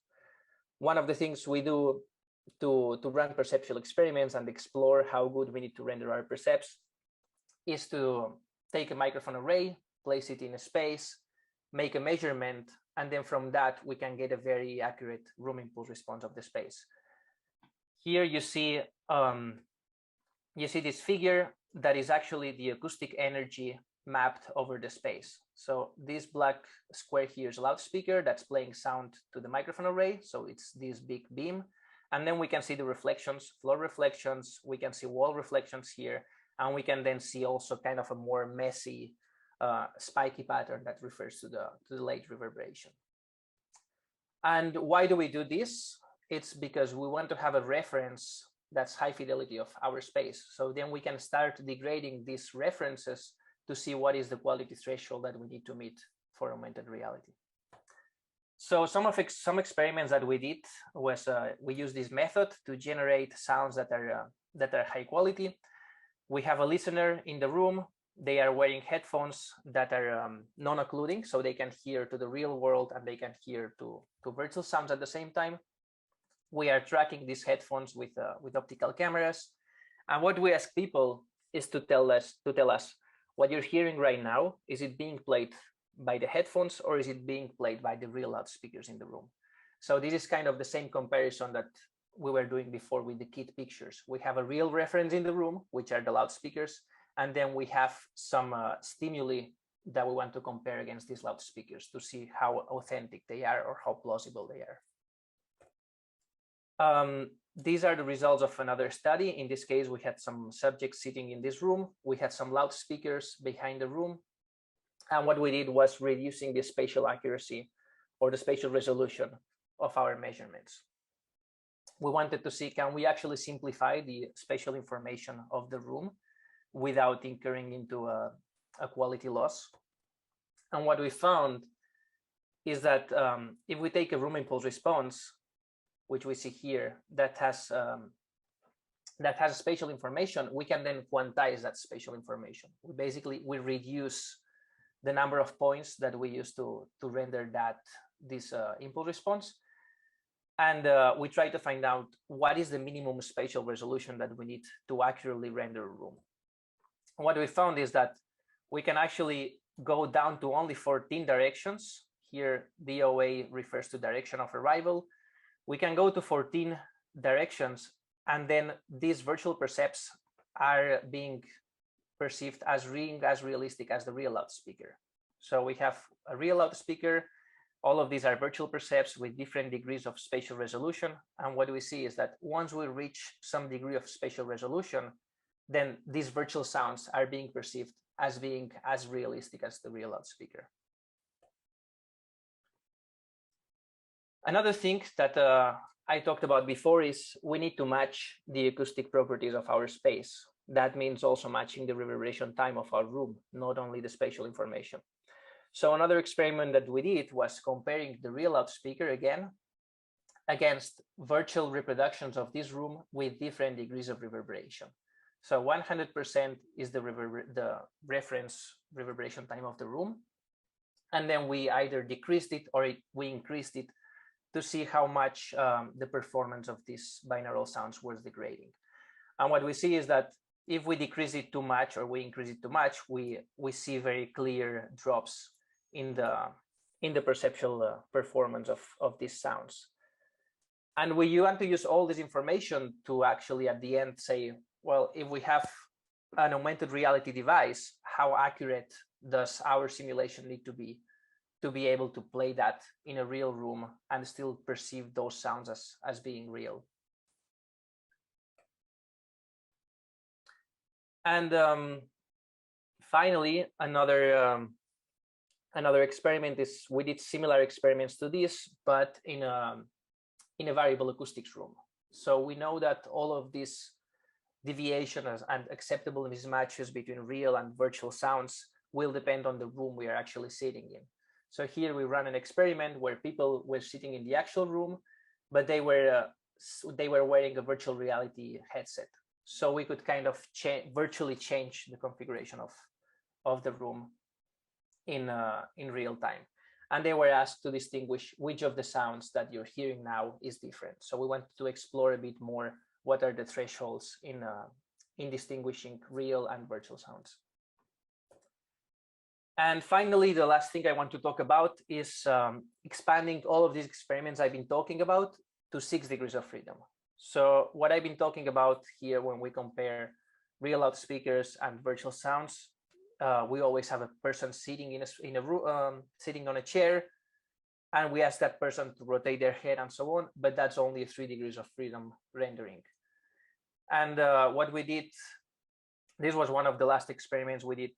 One of the things we do to run perceptual experiments and explore how good we need to render our percepts is to take a microphone array, place it in a space, make a measurement, and then from that we can get a very accurate room impulse response of the space. Here you see this figure that is actually the acoustic energy mapped over the space. So this black square here is a loudspeaker that's playing sound to the microphone array. So it's this big beam. And then we can see the reflections, floor reflections, we can see wall reflections here. And we can then see also kind of a more messy, spiky pattern that refers to the late reverberation. And why do we do this? It's because we want to have a reference that's high fidelity of our space. So then we can start degrading these references to see what is the quality threshold that we need to meet for augmented reality. So some experiments that we did was we used this method to generate sounds that are high quality. We have a listener in the room. They are wearing headphones that are non-occluding, so they can hear to the real world and they can hear to virtual sounds at the same time. We are tracking these headphones with optical cameras, and what we ask people is to tell us what you're hearing right now. Is it being played by the headphones or is it being played by the real loudspeakers in the room? So this is kind of the same comparison that we were doing before with the kit pictures. We have a real reference in the room, which are the loudspeakers, and then we have some stimuli that we want to compare against these loudspeakers to see how authentic they are or how plausible they are. These are the results of another study. In this case, we had some subjects sitting in this room. We had some loudspeakers behind the room. And what we did was reducing the spatial accuracy or the spatial resolution of our measurements. We wanted to see, can we actually simplify the spatial information of the room without incurring into a quality loss? And what we found is that if we take a room impulse response, which we see here, that has spatial information, we can then quantize that spatial information. We reduce the number of points that we use to render this impulse response. And we try to find out what is the minimum spatial resolution that we need to accurately render a room. And what we found is that we can actually go down to only 14 directions. Here, DOA refers to direction of arrival. We can go to 14 directions, and then these virtual percepts are being perceived as realistic as the real loudspeaker. So we have a real loudspeaker. All of these are virtual percepts with different degrees of spatial resolution. And what we see is that once we reach some degree of spatial resolution, then these virtual sounds are being perceived as being as realistic as the real loudspeaker. Another thing that I talked about before is we need to match the acoustic properties of our space. That means also matching the reverberation time of our room, not only the spatial information. So another experiment that we did was comparing the real loudspeaker again against virtual reproductions of this room with different degrees of reverberation. So 100% is the reference reverberation time of the room. And then we either decreased it or we increased it to see how much the performance of these binaural sounds was degrading. And what we see is that if we decrease it too much or we increase it too much, we see very clear drops in the perceptual performance of these sounds. And we want to use all this information to actually at the end say, well, if we have an augmented reality device, how accurate does our simulation need to be able to play that in a real room and still perceive those sounds as being real? And finally, another experiment is we did similar experiments to this, but in a variable acoustics room. So we know that all of these deviations and acceptable mismatches between real and virtual sounds will depend on the room we are actually sitting in. So here we run an experiment where people were sitting in the actual room, but they were wearing a virtual reality headset. So we could kind of virtually change the configuration of the room in real time. And they were asked to distinguish which of the sounds that you're hearing now is different. So we wanted to explore a bit more what are the thresholds in distinguishing real and virtual sounds. And finally, the last thing I want to talk about is expanding all of these experiments I've been talking about to 6 degrees of freedom. So what I've been talking about here when we compare real loudspeakers and virtual sounds, we always have a person sitting in a room, sitting on a chair, and we ask that person to rotate their head and so on, but that's only a 3 degrees of freedom rendering. And what we did, this was one of the last experiments we did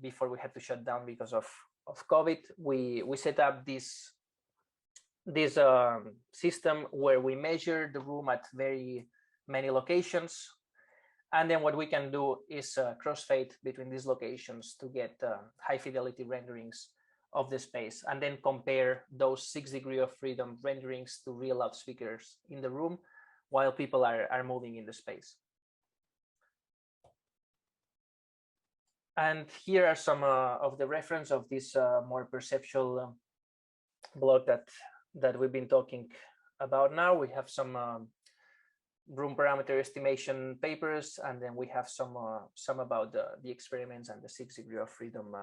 before we had to shut down because of COVID. We set up this system where we measure the room at very many locations. And then what we can do is crossfade between these locations to get high fidelity renderings of the space, and then compare those 6 degrees of freedom renderings to real loudspeakers in the room while people are moving in the space. And here are some of the reference of this more perceptual blog that we've been talking about now. We have some room parameter estimation papers, and then we have some about the experiments and the 6 degrees of freedom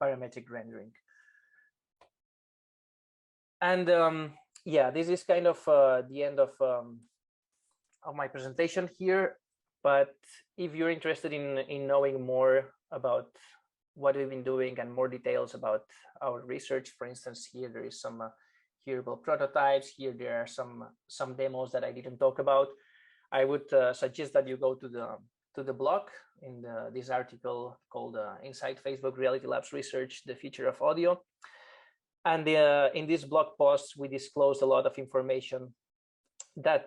parametric rendering. And yeah, this is kind of the end of my presentation here. But if you're interested in knowing more about what we've been doing and more details about our research, for instance, here there is some hearable prototypes. Here there are some demos that I didn't talk about. I would suggest that you go to the blog in this article called Inside Facebook Reality Labs Research: The Future of Audio. And in this blog post, we disclosed a lot of information that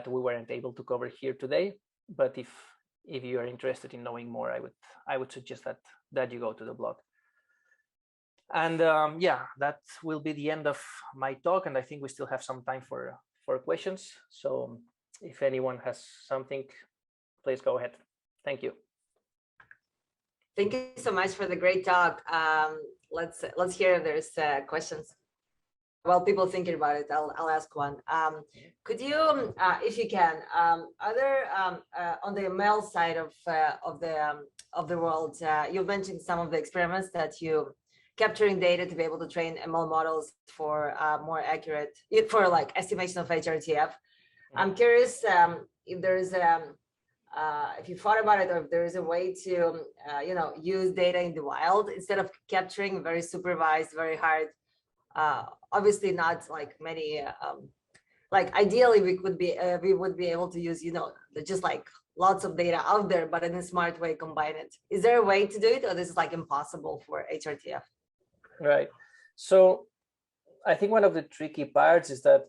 we weren't able to cover here today. But if you are interested in knowing more, I would suggest that you go to the blog. And yeah, that will be the end of my talk. And I think we still have some time for questions. So if anyone has something, please go ahead. Thank you. Thank you so much for the great talk. Let's hear if there's questions. While people thinking about it, I'll ask one. Could you, if you can, are there on the ML side of the world, you mentioned some of the experiments that you capturing data to be able to train ML models for more accurate, for like estimation of HRTF. I'm curious if there's if you thought about it, or if there is a way to use data in the wild instead of capturing very supervised, very hard. Obviously not like many, like ideally we would be able to use, just like lots of data out there, but in a smart way, combine it. Is there a way to do it, or this is like impossible for HRTF? Right. So I think one of the tricky parts is that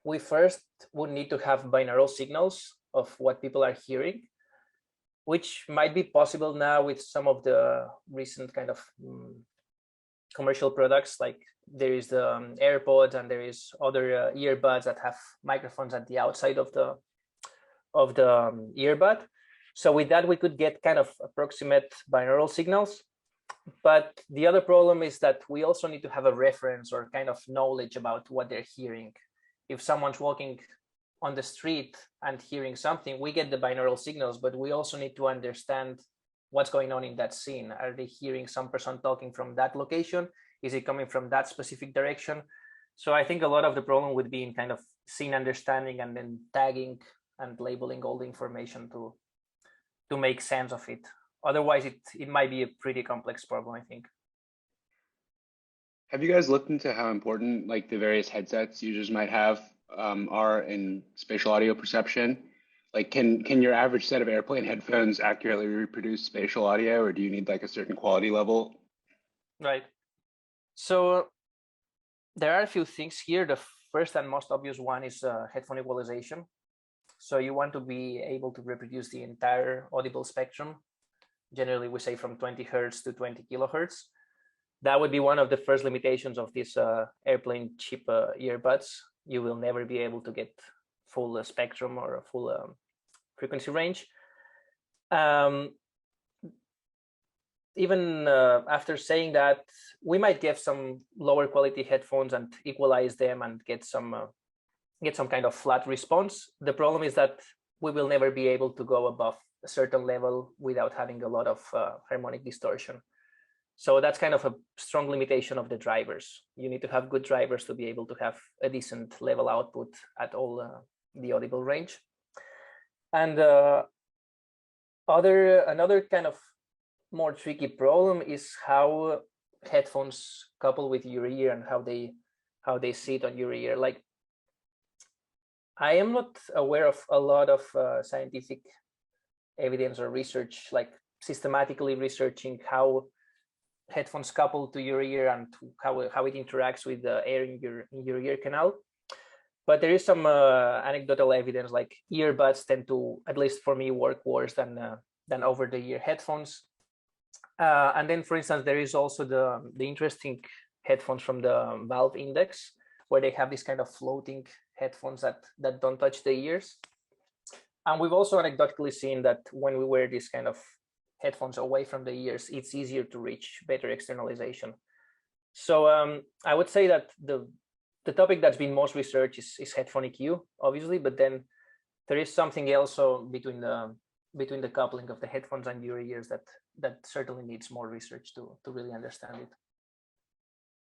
we first would need to have binaural signals of what people are hearing, which might be possible now with some of the recent kind of commercial products. Like there is the AirPods, and there is other earbuds that have microphones at the outside of the earbud. So with that, we could get kind of approximate binaural signals. But the other problem is that we also need to have a reference or kind of knowledge about what they're hearing. If someone's walking on the street and hearing something, we get the binaural signals, but we also need to understand what's going on in that scene. Are they hearing some person talking from that location? Is it coming from that specific direction? So I think a lot of the problem would be in kind of scene understanding and then tagging and labeling all the information to make sense of it. Otherwise, it might be a pretty complex problem, I think. Have you guys looked into how important like the various headsets users might have are in spatial audio perception? Like, can your average set of airplane headphones accurately reproduce spatial audio, or do you need like a certain quality level? Right. So there are a few things here. The first and most obvious one is headphone equalization. So you want to be able to reproduce the entire audible spectrum. Generally, we say from 20 hertz to 20 kilohertz. That would be one of the first limitations of these airplane cheap earbuds. You will never be able to get full spectrum or a full frequency range. Even after saying that, we might get some lower quality headphones and equalize them and get some kind of flat response. The problem is that we will never be able to go above a certain level without having a lot of harmonic distortion. So that's kind of a strong limitation of the drivers. You need to have good drivers to be able to have a decent level output at all the audible range. And another kind of more tricky problem is how headphones couple with your ear and how they sit on your ear. Like, I am not aware of a lot of scientific evidence or research, like systematically researching how headphones couple to your ear and how it interacts with the air in your ear canal. But there is some anecdotal evidence, like earbuds tend to, at least for me, work worse than over-the-ear headphones. And then, for instance, there is also the interesting headphones from the Valve Index, where they have this kind of floating headphones that don't touch the ears. And we've also anecdotally seen that when we wear this kind of headphones away from the ears, it's easier to reach better externalization. So I would say that the topic that's been most researched is headphone EQ, obviously, but then there is something else between the coupling of the headphones and your ears that certainly needs more research to really understand it.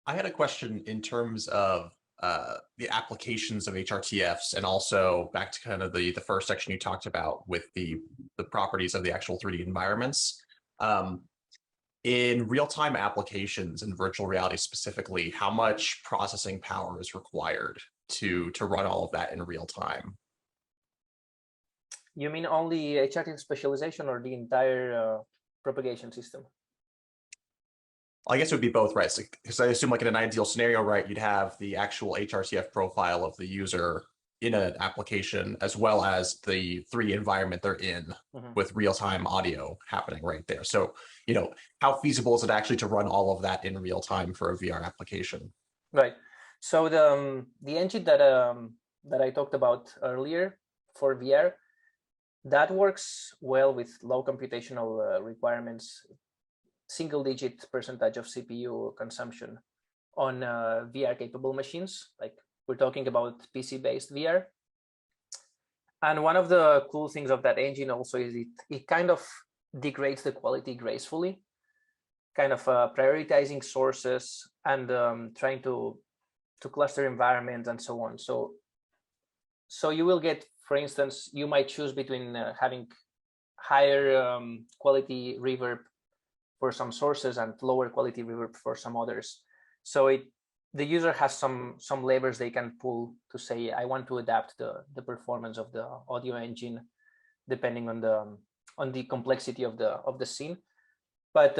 I had a question in terms of the applications of HRTFs, and also back to kind of the first section you talked about with the properties of the actual 3D environments. In real-time applications and virtual reality specifically, how much processing power is required to run all of that in real time? You mean only HRTF specialization or the entire propagation system? I guess it would be both, right? Because I assume, like, in an ideal scenario, right, you'd have the actual HRTF profile of the user in an application, as well as the 3D environment they're in, with real-time audio happening right there. So, how feasible is it actually to run all of that in real time for a VR application? Right. So the engine that I talked about earlier for VR, that works well with low computational requirements, single-digit percentage of CPU consumption on VR-capable machines. Like, we're talking about PC-based VR. And one of the cool things of that engine also is it kind of degrades the quality gracefully, kind of prioritizing sources and trying to cluster environments and so on. So you will get, for instance, you might choose between having higher quality reverb for some sources and lower quality reverb for some others. So the user has some levers they can pull to say, I want to adapt the performance of the audio engine depending on the complexity of the scene. But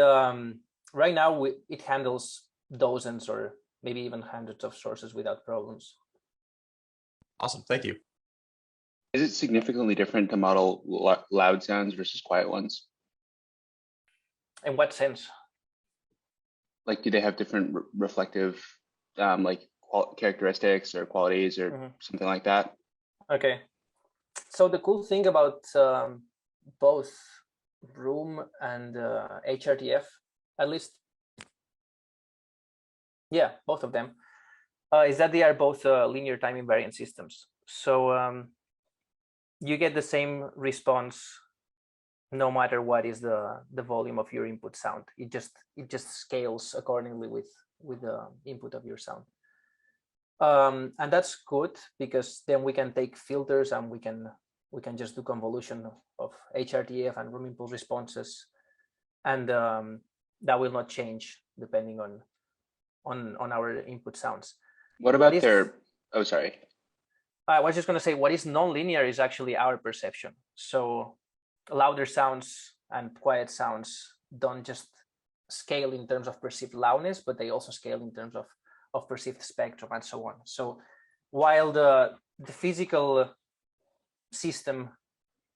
right now it handles dozens or maybe even hundreds of sources without problems. Awesome, thank you. Is it significantly different to model loud sounds versus quiet ones? In what sense? Like, do they have different reflective characteristics or qualities or something like that? Okay. So the cool thing about both Room and HRTF, at least, yeah, both of them, is that they are both linear time invariant systems. So you get the same response no matter what is the volume of your input sound. It just scales accordingly with the input of your sound. And that's good, because then we can take filters and we can just do convolution of HRTF and room impulse responses, and that will not change depending on our input sounds. What about their? Oh, sorry. I was just going to say what is nonlinear is actually our perception. So louder sounds and quiet sounds don't just scale in terms of perceived loudness, but they also scale in terms of perceived spectrum and so on. So while the physical system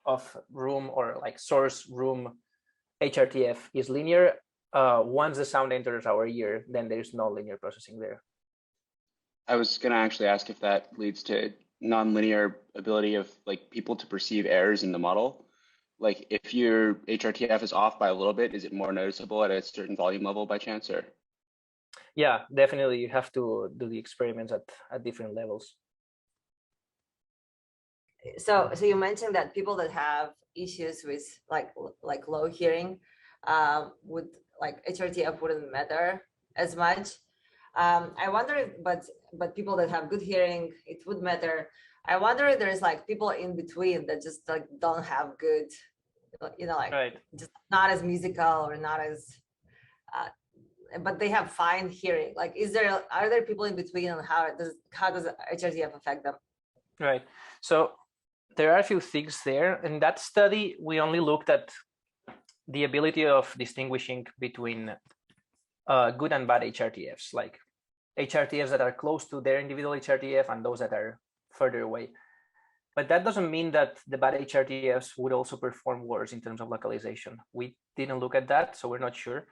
of room or like source room HRTF is linear, once the sound enters our ear, then there's no linear processing there. I was going to actually ask if that leads to nonlinear ability of like people to perceive errors in the model. Like if your HRTF is off by a little bit, is it more noticeable at a certain volume level by chance, or? Yeah, definitely. You have to do the experiments at different levels. So you mentioned that people that have issues with like low hearing would like HRTF wouldn't matter as much. I wonder if, but people that have good hearing, it would matter. I wonder if there's like people in between that just like don't have good, you know, like Right. just not as musical or not as, but they have fine hearing. Like, are there people in between, and how does HRTF affect them? Right. So there are a few things there. In that study, we only looked at the ability of distinguishing between good and bad HRTFs, like HRTFs that are close to their individual HRTF and those that are further away. But that doesn't mean that the bad HRTFs would also perform worse in terms of localization. We didn't look at that, so we're not sure.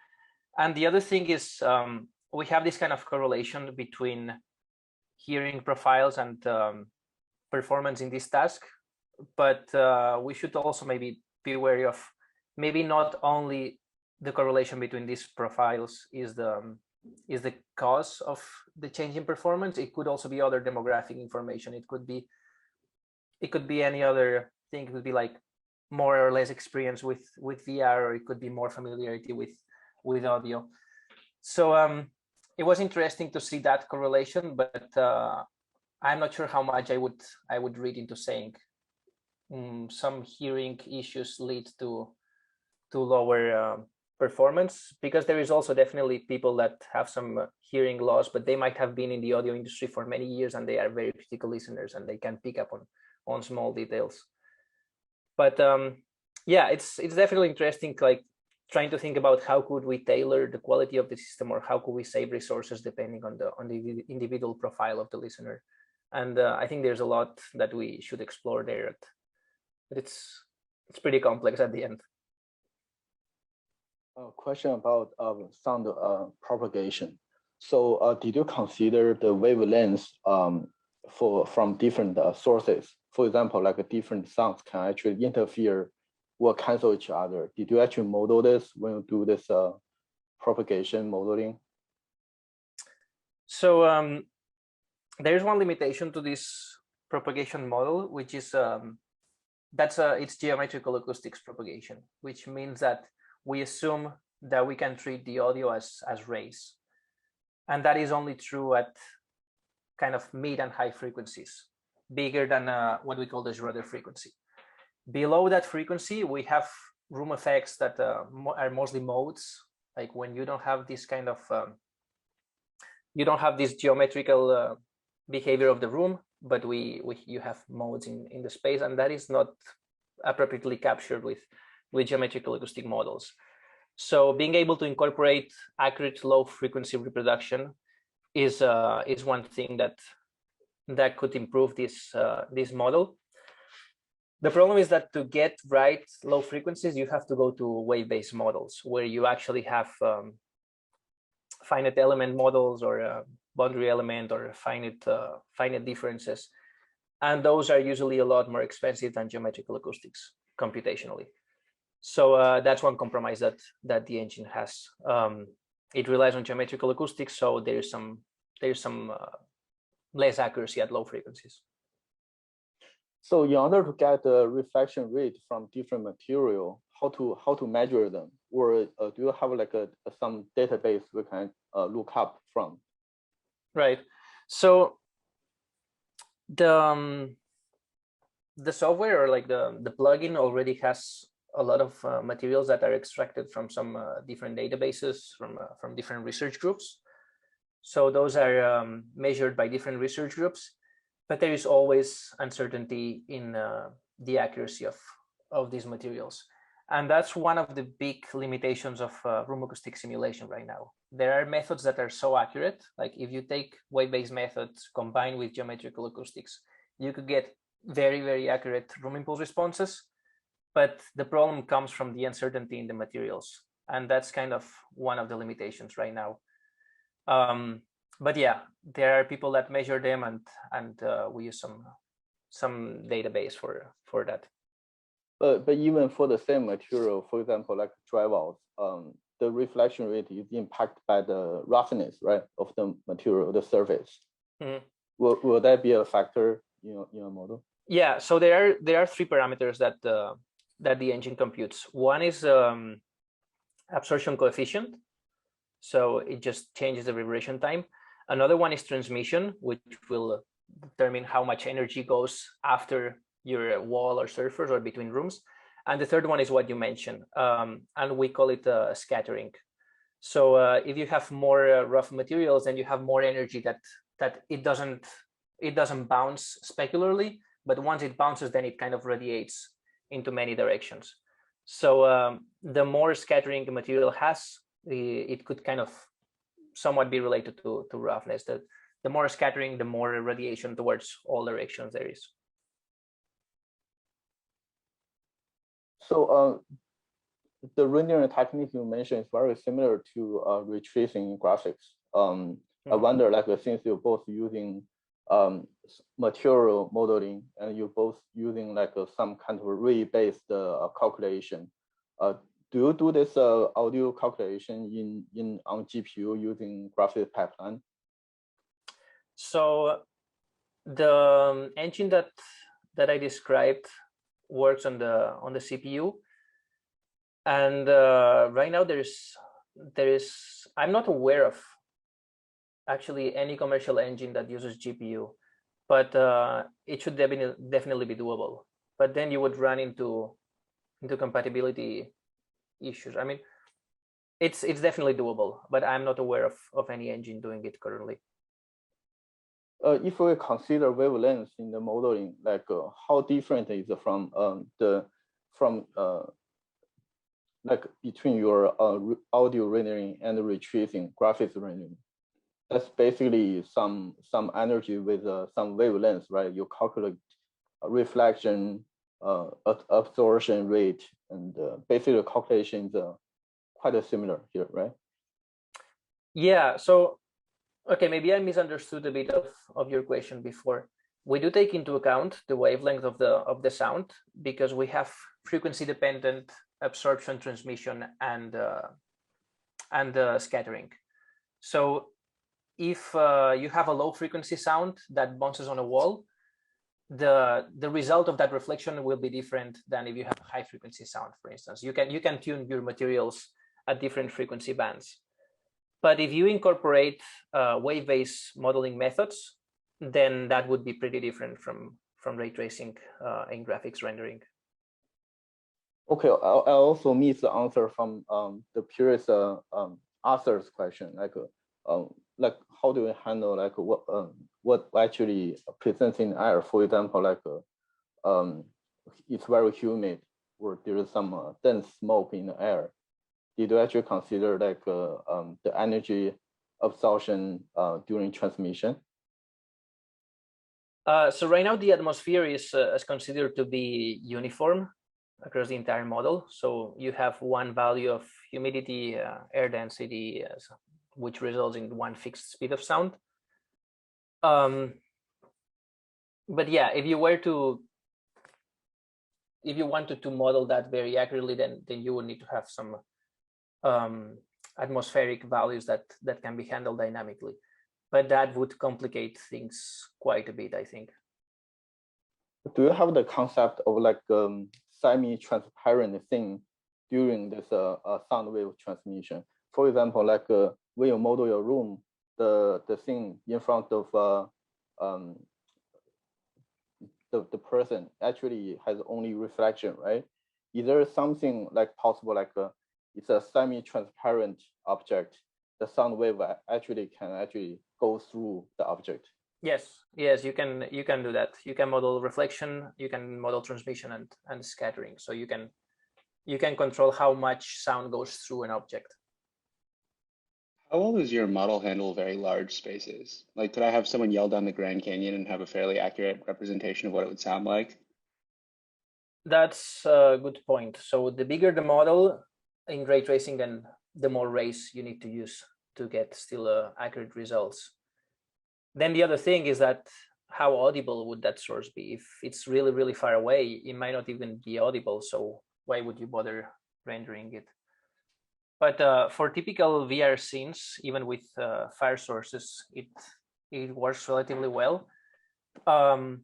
And the other thing is we have this kind of correlation between hearing profiles and performance in this task. But we should also maybe be wary of maybe not only the correlation between these profiles is the cause of the change in performance. It could also be other demographic information. It could be any other thing. It could be like more or less experience with VR, or it could be more familiarity with audio. So it was interesting to see that correlation, but I'm not sure how much I would read into saying some hearing issues lead to lower performance, because there is also definitely people that have some hearing loss, but they might have been in the audio industry for many years and they are very critical listeners and they can pick up on small details. But yeah, it's definitely interesting, like trying to think about how could we tailor the quality of the system, or how could we save resources depending on the individual profile of the listener. And I think there's a lot that we should explore there, but it's pretty complex at the end. A question about sound propagation. So did you consider the wavelengths from different sources? For example, like different sounds can actually interfere or cancel each other. Did you actually model this when you do this propagation modeling? So there's one limitation to this propagation model, which is it's geometrical acoustics propagation, which means that we assume that we can treat the audio as rays. And that is only true at kind of mid and high frequencies, bigger than what we call the Schroeder frequency. Below that frequency, we have room effects that are mostly modes, like when you don't have this kind of, you don't have this geometrical behavior of the room, but you have modes in the space, and that is not appropriately captured with geometrical acoustic models. So being able to incorporate accurate low frequency reproduction is one thing that could improve this model. The problem is that to get right low frequencies, you have to go to wave-based models where you actually have finite element models, or a boundary element, or finite differences. And those are usually a lot more expensive than geometrical acoustics computationally. So that's one compromise that the engine has. It relies on geometrical acoustics, so there's some less accuracy at low frequencies. So in order to get the reflection rate from different material, how to measure them, or do you have like some database we can look up from? Right. So the software, or like the plugin, already has a lot of materials that are extracted from some different databases from different research groups. So those are measured by different research groups. but there is always uncertainty in the accuracy of these materials. And that's one of the big limitations of room acoustic simulation right now. There are methods that are so accurate, like if you take wave-based methods combined with geometrical acoustics, you could get very, very accurate room impulse responses. But the problem comes from the uncertainty in the materials. And that's kind of one of the limitations right now. But yeah, there are people that measure them, and we use some database for that. But even for the same material, for example, like drywalls, the reflection rate is impacted by the roughness, right, of the material, the surface. Mm-hmm. Will that be a factor in your model? Yeah. So there are three parameters that the engine computes. One is absorption coefficient, so it just changes the vibration time. Another one is transmission, which will determine how much energy goes after your wall or surface or between rooms. And the third one is what you mentioned, and we call it scattering. So if you have more rough materials, then you have more energy that it doesn't bounce specularly, but once it bounces, then it kind of radiates into many directions. So the more scattering the material has, it could kind of somewhat be related to roughness. The more scattering, the more radiation towards all directions there is. So the rendering technique you mentioned is very similar to ray tracing in graphics. I wonder, like, since you're both using material modeling and you're both using like some kind of ray-based calculation, do you do this audio calculation on GPU using graphics pipeline? So the engine that I described works on the CPU, and right now there is I'm not aware of actually any commercial engine that uses GPU, but it should definitely be doable. But then you would run into compatibility issues. I mean, it's definitely doable, but I'm not aware of any engine doing it currently. If we consider wavelengths in the modeling, like how different is it from like between your audio rendering and ray tracing graphics rendering? That's basically some energy with some wavelengths, right? You calculate reflection, absorption rate, and basically the calculations are quite similar here, right? Yeah. So. Okay, maybe I misunderstood a bit of your question before. We do take into account the wavelength of the sound because we have frequency dependent absorption, transmission, and scattering. So if you have a low frequency sound that bounces on a wall, the result of that reflection will be different than if you have high frequency sound, for instance. You can tune your materials at different frequency bands. But if you incorporate wave-based modeling methods, then that would be pretty different from ray tracing in graphics rendering. Okay, I also missed the answer from the previous author's question, like how do we handle like what actually presents in air? For example, like it's very humid or there is some dense smoke in the air. Did you actually consider like the energy absorption during transmission? So right now the atmosphere is considered to be uniform across the entire model. So you have one value of humidity, air density, which results in one fixed speed of sound. But yeah, if you wanted to model that very accurately, then you would need to have some atmospheric values that can be handled dynamically, but that would complicate things quite a bit, I think. Do you have the concept of like semi-transparent thing during this sound wave transmission? For example, like when you model your room, the thing in front of the person actually has only reflection, right? Is there something like possible, like it's a semi-transparent object, the sound wave can actually go through the object? Yes, you can do that. You can model reflection, you can model transmission and scattering. So you can control how much sound goes through an object. How well does your model handle very large spaces? Like, could I have someone yell down the Grand Canyon and have a fairly accurate representation of what it would sound like? That's a good point. So the bigger the model in ray tracing, then the more rays you need to use to get still accurate results. Then the other thing is that how audible would that source be? If it's really, really far away, it might not even be audible. So why would you bother rendering it? But for typical VR scenes, even with fire sources, it works relatively well. And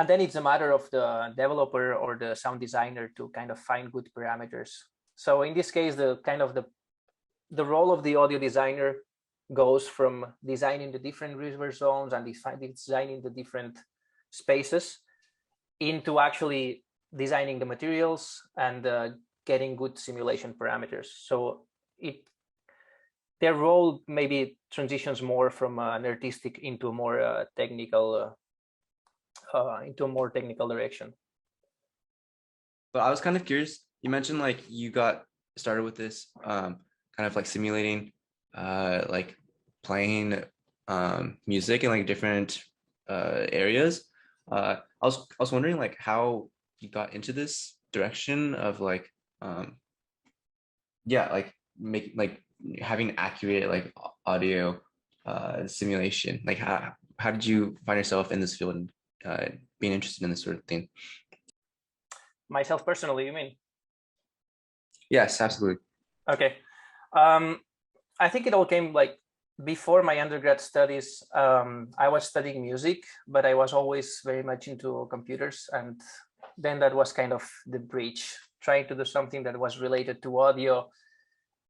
then it's a matter of the developer or the sound designer to kind of find good parameters. So in this case, the role of the audio designer goes from designing the different river zones and designing the different spaces into actually designing the materials and getting good simulation parameters. So their role maybe transitions more from an artistic into a more technical direction. But I was kind of curious. You mentioned like you got started with this kind of like simulating like playing music in like different areas. I was wondering like how you got into this direction of like like having accurate like audio simulation. Like how did you find yourself in this field and being interested in this sort of thing? Myself personally, you mean? Yes, absolutely. Okay. I think it all came like before my undergrad studies. I was studying music, but I was always very much into computers. And then that was kind of the bridge, trying to do something that was related to audio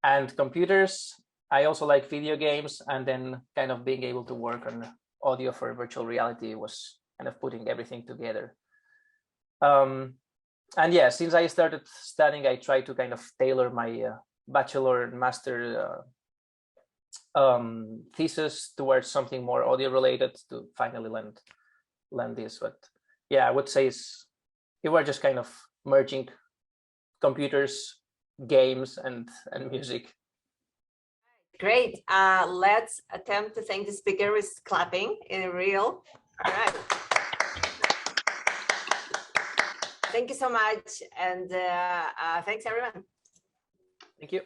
and computers. I also like video games, and then kind of being able to work on audio for virtual reality was kind of putting everything together. And yeah, since I started studying, I tried to kind of tailor my bachelor and master thesis towards something more audio related to finally land this. But yeah, I would say you were just kind of merging computers, games, and music. Great. Let's attempt to thank the speaker with clapping in real. All right. Thank you so much. And thanks, everyone. Thank you.